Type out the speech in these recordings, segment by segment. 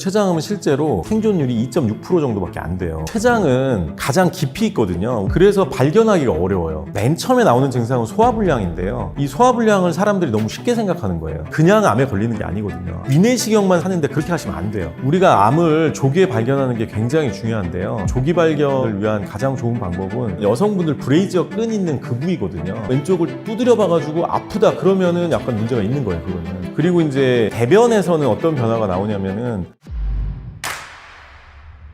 췌장암은 실제로 생존율이 2.6% 정도밖에 안 돼요. 췌장은 가장 깊이 있거든요. 그래서 발견하기가 어려워요. 맨 처음에 나오는 증상은 소화불량인데요. 이 소화불량을 사람들이 너무 쉽게 생각하는 거예요. 그냥 암에 걸리는 게 아니거든요. 위내시경만 하는데 그렇게 하시면 안 돼요. 우리가 암을 조기에 발견하는 게 굉장히 중요한데요. 조기 발견을 위한 가장 좋은 방법은 여성분들 브레이지어 끈 있는 그 부위거든요. 왼쪽을 두드려 봐가지고 아프다 그러면은 약간 문제가 있는 거예요, 그거는. 그리고 이제 대변에서는 어떤 변화가 나오냐면은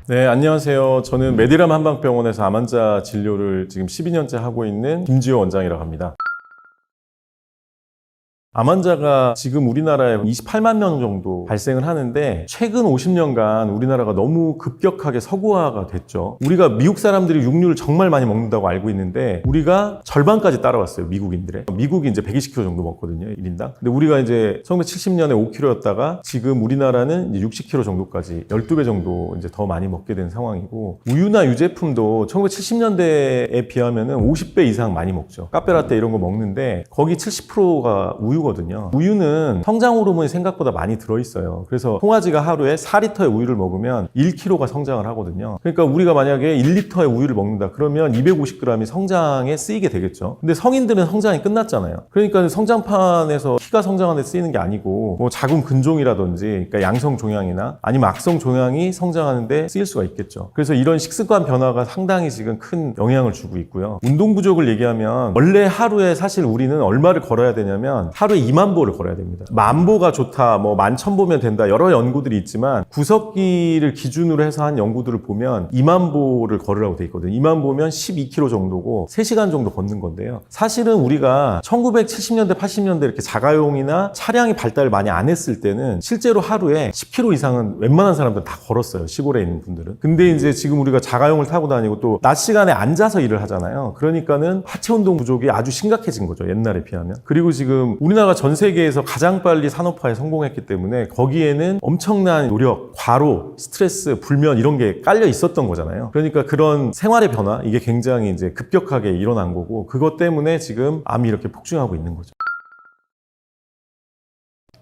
네, 안녕하세요. 저는 메디람 한방병원에서 암 환자 진료를 지금 12년째 하고 있는 김지호 원장이라고 합니다. 암 환자가 지금 우리나라에 28만 명 정도 발생을 하는데 최근 50년간 우리나라가 너무 급격하게 서구화가 됐죠. 우리가 미국 사람들이 육류를 정말 많이 먹는다고 알고 있는데 우리가 절반까지 따라왔어요, 미국인들의. 미국이 이제 120kg 정도 먹거든요, 1인당. 근데 우리가 이제 1970년에 5kg였다가 지금 우리나라는 이제 60kg 정도까지 12배 정도 이제 더 많이 먹게 된 상황이고, 우유나 유제품도 1970년대에 비하면은 50배 이상 많이 먹죠. 카페라떼 이런 거 먹는데 거기 70%가 우유 거든요. 우유는 성장 호르몬이 생각보다 많이 들어있어요. 그래서 송아지가 하루에 4리터의 우유를 먹으면 1kg가 성장을 하거든요. 그러니까 우리가 만약에 1리터의 우유를 먹는다 그러면 250g이 성장에 쓰이게 되겠죠. 근데 성인들은 성장이 끝났잖아요. 그러니까 성장판에서 키가 성장하는 데 쓰이는 게 아니고 뭐 자궁 근종이라든지, 그러니까 양성 종양이나 아니면 악성 종양이 성장하는 데 쓰일 수가 있겠죠. 그래서 이런 식습관 변화가 상당히 지금 큰 영향을 주고 있고요. 운동 부족을 얘기하면 원래 하루에 사실 우리는 얼마를 걸어야 되냐면 하루에 2만 보를 걸어야 됩니다. 10,000보가 좋다, 뭐 11,000보면 된다, 여러 연구들이 있지만 구석기를 기준으로 해서 한 연구들을 보면 2만 보를 걸으라고 돼 있거든요. 2만 보면 12km 정도고 3시간 정도 걷는 건데요. 사실은 우리가 1970년대, 80년대 이렇게 자가용이나 차량이 발달을 많이 안 했을 때는 실제로 하루에 10km 이상은 웬만한 사람들은 다 걸었어요, 시골에 있는 분들은. 근데 이제 지금 우리가 자가용을 타고 다니고 또 낮 시간에 앉아서 일을 하잖아요. 그러니까는 하체 운동 부족이 아주 심각해진 거죠, 옛날에 비하면. 그리고 지금 우리나라가 전 세계에서 가장 빨리 산업화에 성공했기 때문에 거기에는 엄청난 노력, 과로, 스트레스, 불면 이런 게 깔려 있었던 거잖아요. 그러니까 그런 생활의 변화, 이게 굉장히 이제 급격하게 일어난 거고, 그것 때문에 지금 암이 이렇게 폭증하고 있는 거죠.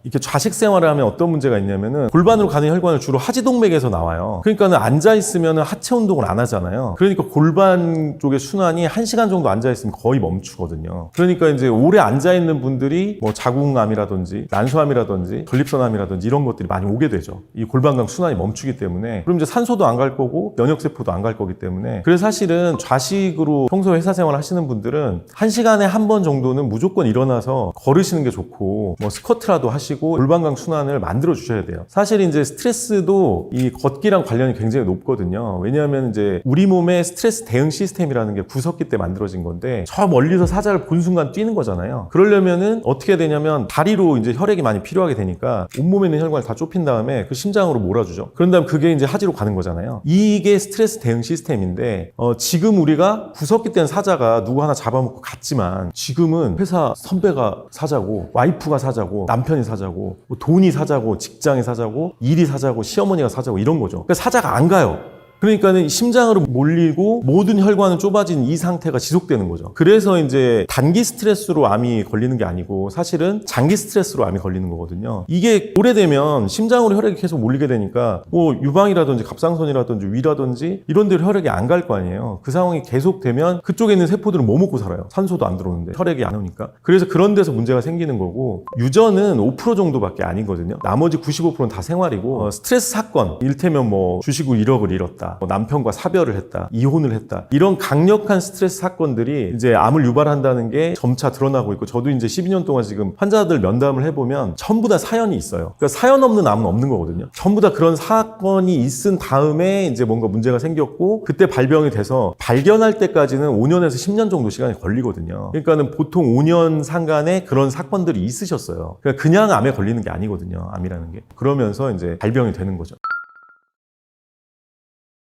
이렇게 좌식 생활을 하면 어떤 문제가 있냐면은 골반으로 가는 혈관은 주로 하지동맥에서 나와요. 그러니까는 앉아있으면 하체 운동을 안 하잖아요. 그러니까 골반 쪽의 순환이 1시간 정도 앉아있으면 거의 멈추거든요. 그러니까 이제 오래 앉아있는 분들이 뭐 자궁암이라든지 난소암이라든지 전립선암이라든지 이런 것들이 많이 오게 되죠. 이 골반강 순환이 멈추기 때문에. 그럼 이제 산소도 안 갈 거고 면역세포도 안 갈 거기 때문에. 그래서 사실은 좌식으로 평소 회사 생활 하시는 분들은 1시간에 한 번 정도는 무조건 일어나서 걸으시는 게 좋고, 뭐 스쿼트라도 하시고 골반강 순환을 만들어 주셔야 돼요. 사실 이제 스트레스도 이 걷기랑 관련이 굉장히 높거든요. 왜냐하면 이제 우리 몸의 스트레스 대응 시스템이라는 게 구석기 때 만들어진 건데, 저 멀리서 사자를 본 순간 뛰는 거잖아요. 그러려면은 어떻게 되냐면 다리로 이제 혈액이 많이 필요하게 되니까 온몸에 있는 혈관을 다 좁힌 다음에 그 심장으로 몰아주죠. 그런 다음 그게 이제 하지로 가는 거잖아요. 이게 스트레스 대응 시스템인데, 지금 우리가 구석기 때는 사자가 누구 하나 잡아먹고 갔지만 지금은 회사 선배가 사자고, 와이프가 사자고, 남편이 사자고, 뭐 돈이 사자고, 직장이 사자고, 일이 사자고, 시어머니가 사자고, 이런 거죠. 그러니까 사자가 안 가요. 그러니까는 심장으로 몰리고 모든 혈관은 좁아진 이 상태가 지속되는 거죠. 그래서 이제 단기 스트레스로 암이 걸리는 게 아니고 사실은 장기 스트레스로 암이 걸리는 거거든요. 이게 오래되면 심장으로 혈액이 계속 몰리게 되니까 뭐 유방이라든지 갑상선이라든지 위라든지 이런 데로 혈액이 안 갈 거 아니에요. 그 상황이 계속되면 그쪽에 있는 세포들은 뭐 먹고 살아요? 산소도 안 들어오는데 혈액이 안 오니까. 그래서 그런 데서 문제가 생기는 거고, 유전은 5% 정도밖에 아니거든요. 나머지 95%는 다 생활이고, 스트레스 사건, 일테면 뭐 주식 후 1억을 잃었다, 뭐 남편과 사별을 했다, 이혼을 했다, 이런 강력한 스트레스 사건들이 이제 암을 유발한다는 게 점차 드러나고 있고, 저도 이제 12년 동안 지금 환자들 면담을 해보면 전부 다 사연이 있어요. 그러니까 사연 없는 암은 없는 거거든요. 전부 다 그런 사건이 있은 다음에 이제 뭔가 문제가 생겼고, 그때 발병이 돼서 발견할 때까지는 5년에서 10년 정도 시간이 걸리거든요. 그러니까는 보통 5년 상간에 그런 사건들이 있으셨어요. 그러니까 그냥 암에 걸리는 게 아니거든요, 암이라는 게. 그러면서 이제 발병이 되는 거죠.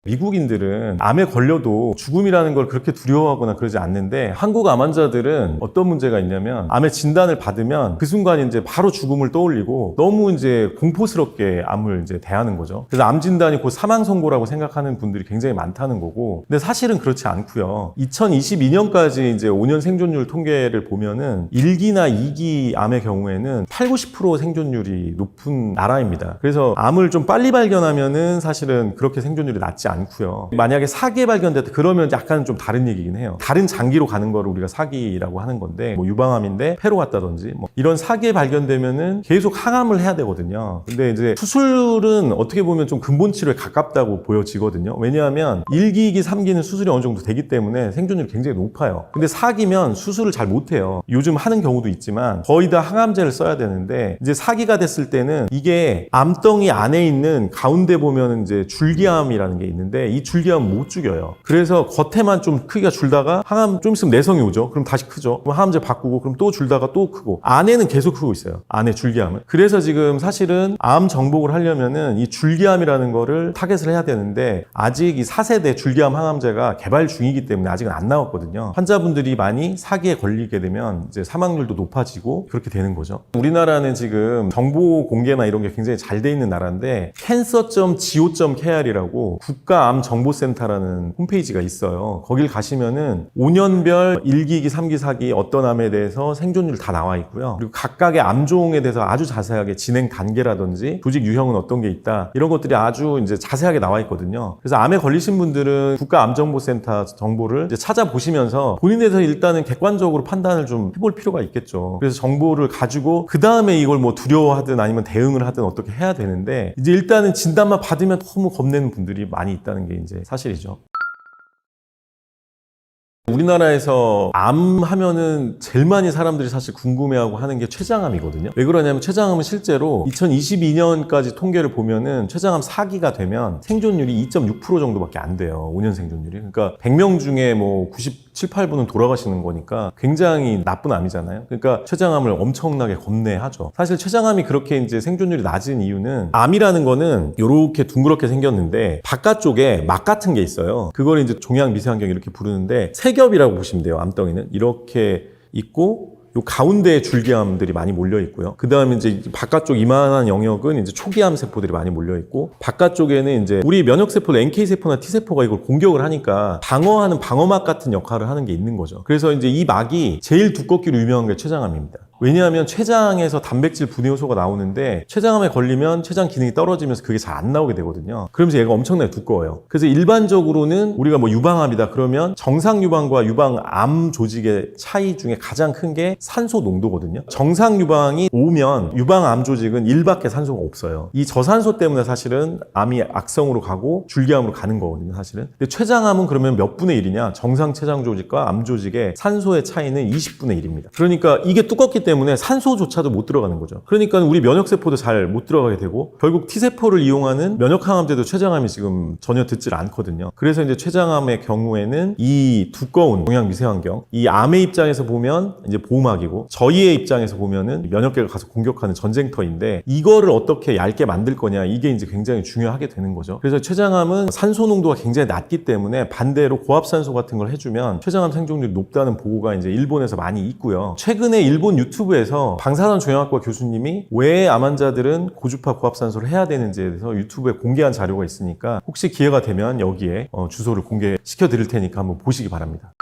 미국인들은 암에 걸려도 죽음이라는 걸 그렇게 두려워하거나 그러지 않는데 한국 암 환자들은 어떤 문제가 있냐면 암의 진단을 받으면 그 순간 이제 바로 죽음을 떠올리고 너무 이제 공포스럽게 암을 이제 대하는 거죠. 그래서 암 진단이 곧 사망 선고라고 생각하는 분들이 굉장히 많다는 거고, 근데 사실은 그렇지 않고요. 2022년까지 이제 5년 생존율 통계를 보면은 1기나 2기 암의 경우에는 80-90% 생존율이 높은 나라입니다. 그래서 암을 좀 빨리 발견하면은 사실은 그렇게 생존율이 낮지 않고요. 만약에 4기에 발견됐다 그러면 약간 좀 다른 얘기긴 해요. 다른 장기로 가는 거를 우리가 4기라고 하는 건데, 뭐 유방암인데 폐로 갔다든지 뭐 이런 4기에 발견되면은 계속 항암을 해야 되거든요. 근데 이제 수술은 어떻게 보면 좀 근본 치료에 가깝다고 보여지거든요. 왜냐하면 1기, 2기, 3기는 수술이 어느 정도 되기 때문에 생존율이 굉장히 높아요. 근데 4기면 수술을 잘 못해요. 요즘 하는 경우도 있지만 거의 다 항암제를 써야 되는데, 이제 4기가 됐을 때는 이게 암덩이 안에 있는 가운데 보면 이제 줄기암이라는 게 있는데 이 줄기암은 못 죽여요. 그래서 겉에만 좀 크기가 줄다가 항암 좀 있으면 내성이 오죠. 그럼 다시 크죠. 그럼 항암제 바꾸고 그럼 또 줄다가 또 크고 안에는 계속 크고 있어요. 안에 줄기암은. 그래서 지금 사실은 암 정복을 하려면은 이 줄기암이라는 거를 타겟을 해야 되는데 아직 이 4세대 줄기암 항암제가 개발 중이기 때문에 아직은 안 나왔거든요. 환자분들이 많이 4기에 걸리게 되면 이제 사망률도 높아지고 그렇게 되는 거죠. 우리나라는 지금 정보 공개나 이런 게 굉장히 잘 돼 있는 나라인데 cancer.go.kr이라고 국가암정보센터라는 홈페이지가 있어요. 거길 가시면은 5년별 1기, 2기, 3기, 4기 어떤 암에 대해서 생존율 다 나와 있고요. 그리고 각각의 암종에 대해서 아주 자세하게 진행 단계라든지 조직 유형은 어떤 게 있다, 이런 것들이 아주 이제 자세하게 나와 있거든요. 그래서 암에 걸리신 분들은 국가암정보센터 정보를 이제 찾아보시면서 본인에 대해서 일단은 객관적으로 판단을 좀 해볼 필요가 있겠죠. 그래서 정보를 가지고 그 다음에 이걸 뭐 두려워하든 아니면 대응을 하든 어떻게 해야 되는데, 이제 일단은 진단만 받으면 너무 겁내는 분들이 많이 있다는 게 이제 사실이죠. 우리나라에서 암 하면은 제일 많이 사람들이 사실 궁금해하고 하는 게 췌장암이거든요. 왜 그러냐면 췌장암은 실제로 2022년까지 통계를 보면은 췌장암 4기가 되면 생존율이 2.6% 정도밖에 안 돼요. 5년 생존율이. 그러니까 100명 중에 뭐 97, 8분은 돌아가시는 거니까 굉장히 나쁜 암이잖아요. 그러니까 췌장암을 엄청나게 겁내하죠. 사실 췌장암이 그렇게 이제 생존율이 낮은 이유는, 암이라는 거는 이렇게 둥그렇게 생겼는데 바깥쪽에 막 같은 게 있어요. 그걸 이제 종양 미세환경 이렇게 부르는데 겹이라고 보시면 돼요. 암덩이는 이렇게 있고 요 가운데에 줄기암들이 많이 몰려 있고요. 그 다음에 이제 바깥쪽 이만한 영역은 이제 초기암 세포들이 많이 몰려 있고, 바깥쪽에는 이제 우리 면역 세포, NK 세포나 T 세포가 이걸 공격을 하니까 방어하는 방어막 같은 역할을 하는 게 있는 거죠. 그래서 이제 이 막이 제일 두껍기로 유명한 게 췌장암입니다. 왜냐하면 췌장에서 단백질 분해 효소가 나오는데 췌장암에 걸리면 췌장 기능이 떨어지면서 그게 잘 안 나오게 되거든요. 그러면서 얘가 엄청나게 두꺼워요. 그래서 일반적으로는 우리가 뭐 유방암이다 그러면 정상 유방과 유방암 조직의 차이 중에 가장 큰 게 산소 농도거든요. 정상 유방이 5면 유방암 조직은 1밖에 산소가 없어요. 이 저산소 때문에 사실은 암이 악성으로 가고 줄기암으로 가는 거거든요, 사실은. 근데 췌장암은 그러면 몇 분의 1이냐? 정상 췌장 조직과 암 조직의 산소의 차이는 20분의 1입니다. 그러니까 이게 두껍기 때문에 산소조차도 못 들어가는 거죠. 그러니까 우리 면역세포도 잘 못 들어가게 되고, 결국 T세포를 이용하는 면역항암제도 췌장암이 지금 전혀 듣질 않거든요. 그래서 이제 췌장암의 경우에는 이 두꺼운 종양 미세환경, 이 암의 입장에서 보면 이제 보호막이고, 저희의 입장에서 보면은 면역계가 가서 공격하는 전쟁터인데, 이거를 어떻게 얇게 만들 거냐, 이게 이제 굉장히 중요하게 되는 거죠. 그래서 췌장암은 산소 농도가 굉장히 낮기 때문에 반대로 고압산소 같은 걸 해주면 췌장암 생존율이 높다는 보고가 이제 일본에서 많이 있고요. 최근에 일본 유튜브에서 방사선 종양학과 교수님이 왜 암 환자들은 고주파 고압산소를 해야 되는지에 대해서 유튜브에 공개한 자료가 있으니까 혹시 기회가 되면 여기에 주소를 공개시켜 드릴 테니까 한번 보시기 바랍니다.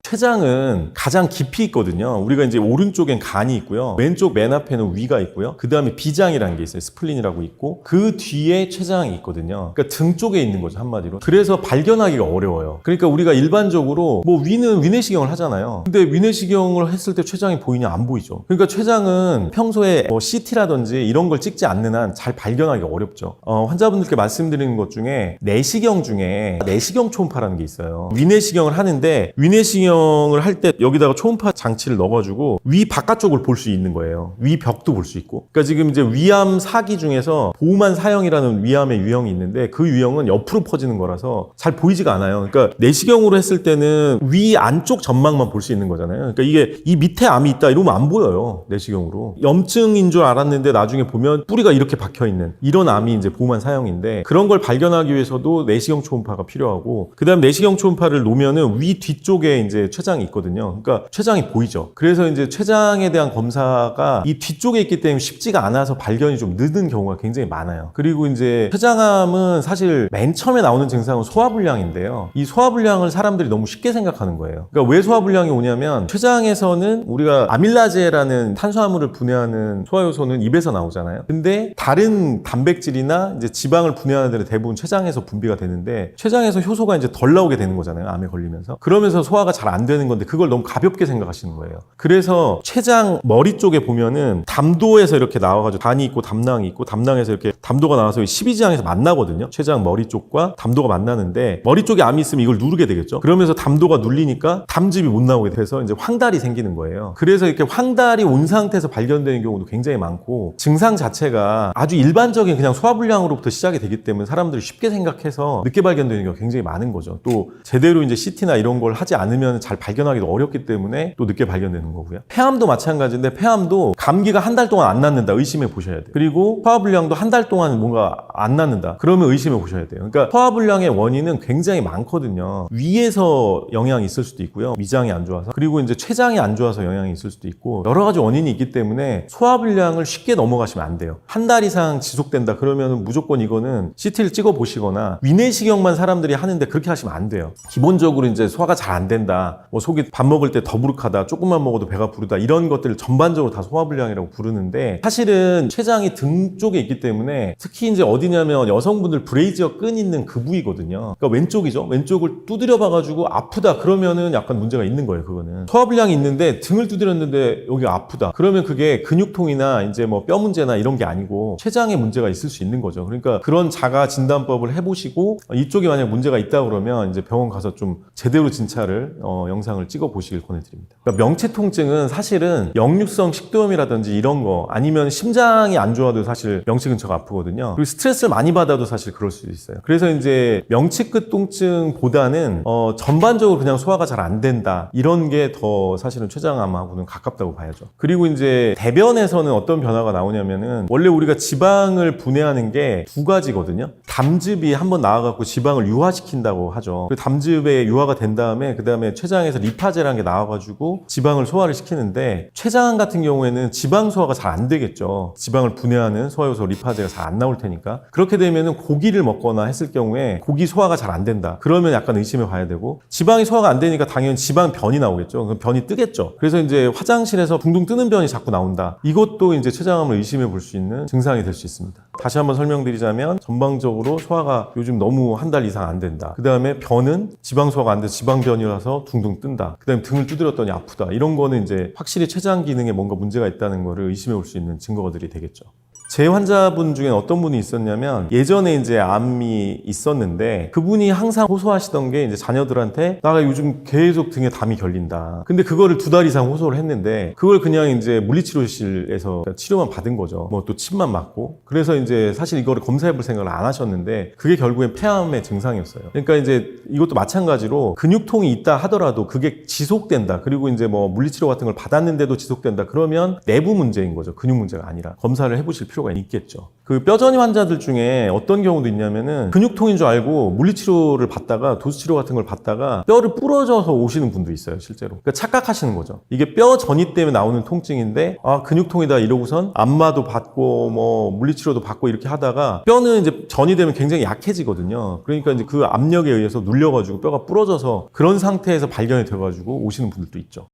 췌장은 가장 깊이 있거든요. 우리가 이제 오른쪽엔 간이 있고요. 왼쪽 맨 앞에는 위가 있고요. 그 다음에 비장이라는 게 있어요. 스플린이라고 있고, 그 뒤에 췌장이 있거든요. 그러니까 등 쪽에 있는 거죠, 한마디로. 그래서 발견하기가 어려워요. 그러니까 우리가 일반적으로 뭐 위는 위내시경을 하잖아요. 근데 위내시경을 했을 때 췌장이 보이냐? 안 보이죠. 그러니까 췌장은 평소에 뭐 CT라든지 이런 걸 찍지 않는 한 잘 발견하기 어렵죠. 환자분들께 말씀드리는 것 중에 내시경 중에 내시경 초음파라는 게 있어요. 위내시경을 하는데 위내시경 내시경을 할 때 여기다가 초음파 장치를 넣어가지고 위 바깥쪽을 볼 수 있는 거예요. 위 벽도 볼 수 있고. 그러니까 지금 이제 위암 사기 중에서 보호만 사형이라는 위암의 유형이 있는데 그 유형은 옆으로 퍼지는 거라서 잘 보이지가 않아요. 그러니까 내시경으로 했을 때는 위 안쪽 전망만 볼 수 있는 거잖아요. 그러니까 이게 이 밑에 암이 있다 이러면 안 보여요. 내시경으로. 염증인 줄 알았는데 나중에 보면 뿌리가 이렇게 박혀 있는 이런 암이 이제 보호만 사형인데 그런 걸 발견하기 위해서도 내시경 초음파가 필요하고 그다음 내시경 초음파를 놓으면은 위 뒤쪽에 이제 췌장이 있거든요. 그러니까 췌장이 보이죠. 그래서 이제 췌장에 대한 검사가 이 뒤쪽에 있기 때문에 쉽지가 않아서 발견이 좀 늦은 경우가 굉장히 많아요. 그리고 이제 췌장암은 사실 맨 처음에 나오는 증상은 소화불량인데요. 이 소화불량을 사람들이 너무 쉽게 생각하는 거예요. 그러니까 왜 소화불량이 오냐면 췌장에서는 우리가 아밀라제라는 탄수화물을 분해하는 소화효소는 입에서 나오잖아요. 근데 다른 단백질이나 이제 지방을 분해하는 데는 대부분 췌장에서 분비가 되는데 췌장에서 효소가 이제 덜 나오게 되는 거잖아요. 암에 걸리면서. 그러면서 소화가 잘 안 되는 건데 그걸 너무 가볍게 생각하시는 거예요. 그래서 췌장 머리 쪽에 보면은 담도에서 이렇게 나와가지고 단이 있고 담낭이 있고 담낭에서 이렇게 담도가 나와서 12지향에서 만나거든요. 췌장 머리 쪽과 담도가 만나는데 머리 쪽에 암이 있으면 이걸 누르게 되겠죠. 그러면서 담도가 눌리니까 담즙이 못 나오게 돼서 이제 황달이 생기는 거예요. 그래서 이렇게 황달이 온 상태에서 발견되는 경우도 굉장히 많고 증상 자체가 아주 일반적인 그냥 소화불량으로부터 시작이 되기 때문에 사람들이 쉽게 생각해서 늦게 발견되는 경우가 굉장히 많은 거죠. 또 제대로 이제 CT나 이런 걸 하지 않으면 잘 발견하기도 어렵기 때문에 또 늦게 발견되는 거고요. 폐암도 마찬가지인데 폐암도 감기가 한 달 동안 안 낫는다 의심해 보셔야 돼요. 그리고 소화불량도 한 달 동안 뭔가 안 낫는다 그러면 의심해 보셔야 돼요. 그러니까 소화불량의 원인은 굉장히 많거든요. 위에서 영향이 있을 수도 있고요. 위장이 안 좋아서 그리고 이제 췌장이 안 좋아서 영향이 있을 수도 있고 여러 가지 원인이 있기 때문에 소화불량을 쉽게 넘어가시면 안 돼요. 한 달 이상 지속된다 그러면 무조건 이거는 CT를 찍어 보시거나 위내시경만 사람들이 하는데 그렇게 하시면 안 돼요. 기본적으로 이제 소화가 잘 안 된다 뭐 속이 밥 먹을 때 더부룩하다 조금만 먹어도 배가 부르다 이런 것들을 전반적으로 다 소화불량이라고 부르는데 사실은 췌장이 등 쪽에 있기 때문에 특히 이제 어디냐면 여성분들 브레이지어 끈 있는 그 부위거든요. 그러니까 왼쪽이죠. 왼쪽을 두드려 봐가지고 아프다 그러면은 약간 문제가 있는 거예요. 그거는 소화불량이 있는데 등을 두드렸는데 여기가 아프다 그러면 그게 근육통이나 이제 뭐 뼈 문제나 이런 게 아니고 췌장에 문제가 있을 수 있는 거죠. 그러니까 그런 자가 진단법을 해보시고 이쪽에 만약 문제가 있다 그러면 이제 병원 가서 좀 제대로 진찰을 영상을 찍어 보시길 권해드립니다. 그러니까 명치 통증은 사실은 역류성 식도염이라든지 이런 거 아니면 심장이 안 좋아도 사실 명치 근처가 아프거든요. 그리고 스트레스를 많이 받아도 사실 그럴 수 있어요. 그래서 이제 명치끝 통증보다는 전반적으로 그냥 소화가 잘 안 된다 이런 게 더 사실은 췌장암하고는 가깝다고 봐야죠. 그리고 이제 대변에서는 어떤 변화가 나오냐면은 원래 우리가 지방을 분해하는 게 두 가지거든요. 담즙이 한번 나와갖고 지방을 유화시킨다고 하죠. 그 담즙에 유화가 된 다음에 그 다음에 췌장에서 리파제라는 게 나와가지고 지방을 소화를 시키는데 췌장암 같은 경우에는 지방 소화가 잘 안 되겠죠. 지방을 분해하는 소화효소 리파제가 잘 안 나올 테니까 그렇게 되면은 고기를 먹거나 했을 경우에 고기 소화가 잘 안 된다. 그러면 약간 의심해 봐야 되고 지방이 소화가 안 되니까 당연히 지방 변이 나오겠죠. 그럼 변이 뜨겠죠. 그래서 이제 화장실에서 둥둥 뜨는 변이 자꾸 나온다. 이것도 이제 췌장암을 의심해 볼 수 있는 증상이 될 수 있습니다. 다시 한번 설명드리자면 전방적으로 소화가 요즘 너무 한 달 이상 안 된다. 그 다음에 변은 지방 소화가 안 돼서 지방변이라서 둥둥 뜬다. 그 다음에 등을 두드렸더니 아프다. 이런 거는 이제 확실히 췌장 기능에 뭔가 문제가 있다는 거를 의심해 볼 수 있는 증거들이 되겠죠. 제 환자분 중에 어떤 분이 있었냐면 예전에 이제 암이 있었는데 그분이 항상 호소하시던 게 이제 자녀들한테 나 요즘 계속 등에 담이 결린다. 근데 그거를 2달 이상 호소를 했는데 그걸 그냥 이제 물리치료실에서 치료만 받은 거죠. 뭐 또 침만 맞고. 그래서 이제 사실 이거를 검사해 볼 생각을 안 하셨는데 그게 결국엔 폐암의 증상이었어요. 그러니까 이제 이것도 마찬가지로 근육통이 있다 하더라도 그게 지속된다. 그리고 이제 뭐 물리치료 같은 걸 받았는데도 지속된다. 그러면 내부 문제인 거죠. 근육 문제가 아니라 검사를 해보실 필요가 있겠죠. 그 뼈전이 환자들 중에 어떤 경우도 있냐면은 근육통인 줄 알고 물리치료를 받다가 도수치료 같은 걸 받다가 뼈를 부러져서 오시는 분도 있어요, 실제로. 그러니까 착각하시는 거죠. 이게 뼈 전이 때문에 나오는 통증인데 아 근육통이다 이러고선 안마도 받고 뭐 물리치료도 받고 이렇게 하다가 뼈는 이제 전이 되면 굉장히 약해지거든요. 그러니까 이제 그 압력에 의해서 눌려가지고 뼈가 부러져서 그런 상태에서 발견이 돼가지고 오시는 분들도 있죠.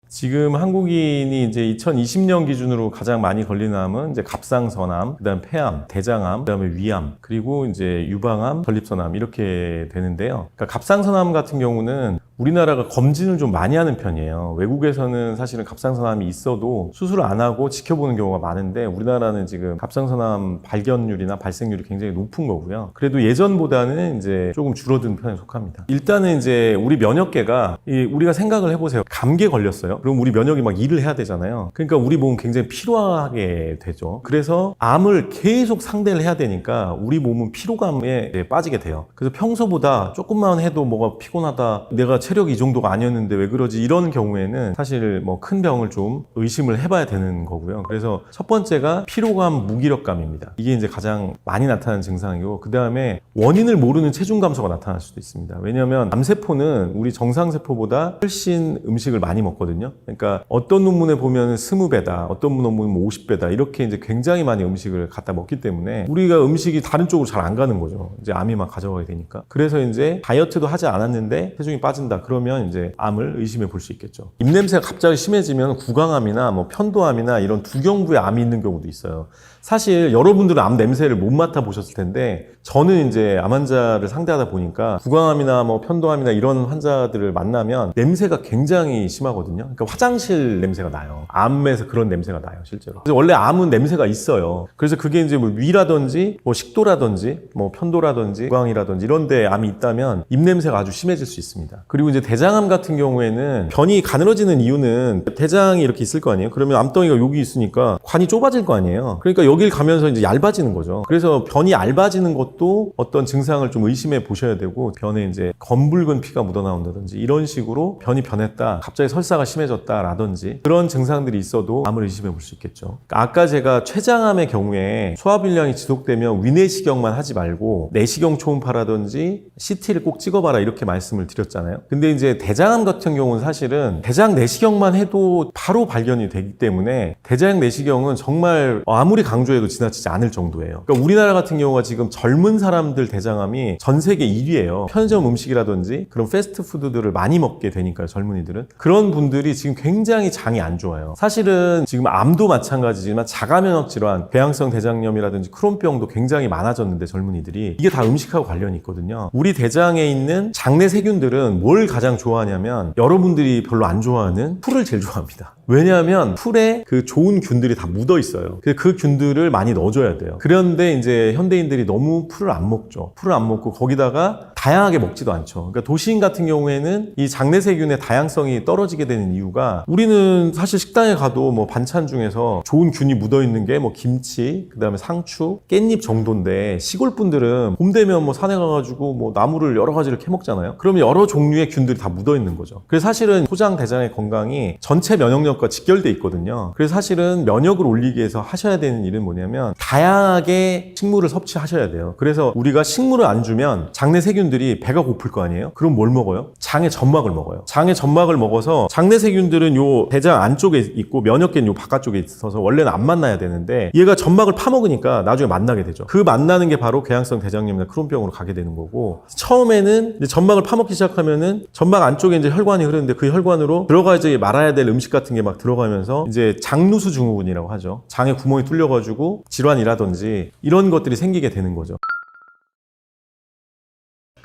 지금 한국인이 이제 2020년 기준으로 가장 많이 걸리는 암은 이제 갑상선암, 그다음 폐암, 대장암, 그다음에 위암, 그리고 이제 유방암, 전립선암 이렇게 되는데요. 그러니까 갑상선암 같은 경우는 우리나라가 검진을 좀 많이 하는 편이에요. 외국에서는 사실은 갑상선암이 있어도 수술을 안 하고 지켜보는 경우가 많은데 우리나라는 지금 갑상선암 발견율이나 발생률이 굉장히 높은 거고요. 그래도 예전보다는 이제 조금 줄어든 편에 속합니다. 일단은 이제 우리 면역계가 우리가 생각을 해보세요. 감기에 걸렸어요. 그럼 우리 면역이 막 일을 해야 되잖아요. 그러니까 우리 몸은 굉장히 피로하게 되죠. 그래서 암을 계속 상대를 해야 되니까 우리 몸은 피로감에 빠지게 돼요. 그래서 평소보다 조금만 해도 뭐가 피곤하다, 내가 체력이 이 정도가 아니었는데 왜 그러지, 이런 경우에는 사실 뭐 큰 병을 좀 의심을 해봐야 되는 거고요. 그래서 첫 번째가 피로감, 무기력감입니다. 이게 이제 가장 많이 나타나는 증상이고, 그 다음에 원인을 모르는 체중 감소가 나타날 수도 있습니다. 왜냐하면 암세포는 우리 정상세포보다 훨씬 음식을 많이 먹거든요. 그러니까 어떤 논문에 보면 20배다, 어떤 논문은 50배다, 이렇게 이제 굉장히 많이 음식을 갖다 먹기 때문에 우리가 음식이 다른 쪽으로 잘 안 가는 거죠. 이제 암이 막 가져가게 되니까. 그래서 이제 다이어트도 하지 않았는데 체중이 빠진다. 그러면 이제 암을 의심해 볼 수 있겠죠. 입냄새가 갑자기 심해지면 구강암이나 뭐 편도암이나 이런 두경부에 암이 있는 경우도 있어요. 사실 여러분들은 암 냄새를 못 맡아보셨을 텐데 저는 이제 암 환자를 상대하다 보니까 구강암이나 뭐 편도암이나 이런 환자들을 만나면 냄새가 굉장히 심하거든요. 그러니까 화장실 냄새가 나요. 암에서 그런 냄새가 나요, 실제로. 그래서 원래 암은 냄새가 있어요. 그래서 그게 이제 뭐 위라든지 뭐 식도라든지 뭐 편도라든지 구강이라든지 이런 데 암이 있다면 입냄새가 아주 심해질 수 있습니다. 그리고 이제 대장암 같은 경우에는 변이 가늘어지는 이유는 대장이 이렇게 있을 거 아니에요. 그러면 암덩이가 여기 있으니까 관이 좁아질 거 아니에요. 그러니까 여길 가면서 이제 얇아지는 거죠. 그래서 변이 얇아지는 것도 어떤 증상을 좀 의심해 보셔야 되고, 변에 이제 검붉은 피가 묻어나온다든지 이런 식으로 변이 변했다, 갑자기 설사가 심해졌다라든지 그런 증상들이 있어도 암을 의심해 볼 수 있겠죠. 아까 제가 췌장암의 경우에 소화불량이 지속되면 위내시경만 하지 말고 내시경 초음파라든지 CT를 꼭 찍어봐라 이렇게 말씀을 드렸잖아요. 근데 이제 대장암 같은 경우는 사실은 대장 내시경만 해도 바로 발견이 되기 때문에 대장 내시경은 정말 아무리 강조해도 지나치지 않을 정도예요. 그러니까 우리나라 같은 경우가 지금 젊은 사람들 대장암이 전 세계 1위예요. 편의점 음식이라든지 그런 패스트푸드들을 많이 먹게 되니까요, 젊은이들은. 그런 분들이 지금 굉장히 장이 안 좋아요. 사실은 지금 암도 마찬가지지만 자가면역 질환, 배양성 대장염이라든지 크론병도 굉장히 많아졌는데 젊은이들이 이게 다 음식하고 관련이 있거든요. 우리 대장에 있는 장내 세균들은 뭘 가장 좋아하냐면 여러분들이 별로 안 좋아하는 풀을 제일 좋아합니다. 왜냐하면 풀에 그 좋은 균들이 다 묻어 있어요. 그 균들을 많이 넣어줘야 돼요. 그런데 이제 현대인들이 너무 풀을 안 먹죠. 풀을 안 먹고 거기다가 다양하게 먹지도 않죠. 그러니까 도시인 같은 경우에는 이 장내세균의 다양성이 떨어지게 되는 이유가, 우리는 사실 식당에 가도 뭐 반찬 중에서 좋은 균이 묻어 있는 게 뭐 김치, 그 다음에 상추, 깻잎 정도인데 시골 분들은 봄 되면 뭐 산에 가가지고 뭐 나무를 여러 가지를 캐먹잖아요. 그러면 여러 종류의 균들이 다 묻어 있는 거죠. 그래서 사실은 소장 대장의 건강이 전체 면역력과 직결돼 있거든요. 그래서 사실은 면역을 올리기 위해서 하셔야 되는 일은 뭐냐면 다양하게 식물을 섭취하셔야 돼요. 그래서 우리가 식물을 안 주면 장내 세균들이 배가 고플 거 아니에요? 그럼 뭘 먹어요? 장의 점막을 먹어요. 장의 점막을 먹어서 장내 세균들은 요 대장 안쪽에 있고 면역계는 요 바깥쪽에 있어서 원래는 안 만나야 되는데 얘가 점막을 파먹으니까 나중에 만나게 되죠. 그 만나는 게 바로 궤양성 대장염이나 크론병으로 가게 되는 거고, 처음에는 이제 점막을 파먹기 시작하면은 점막 안쪽에 이제 혈관이 흐르는데 그 혈관으로 들어가지 말아야 될 음식 같은 게 막 들어가면서 이제 장누수 증후군이라고 하죠. 장에 구멍이 뚫려가지고 질환이라든지 이런 것들이 생기게 되는 거죠.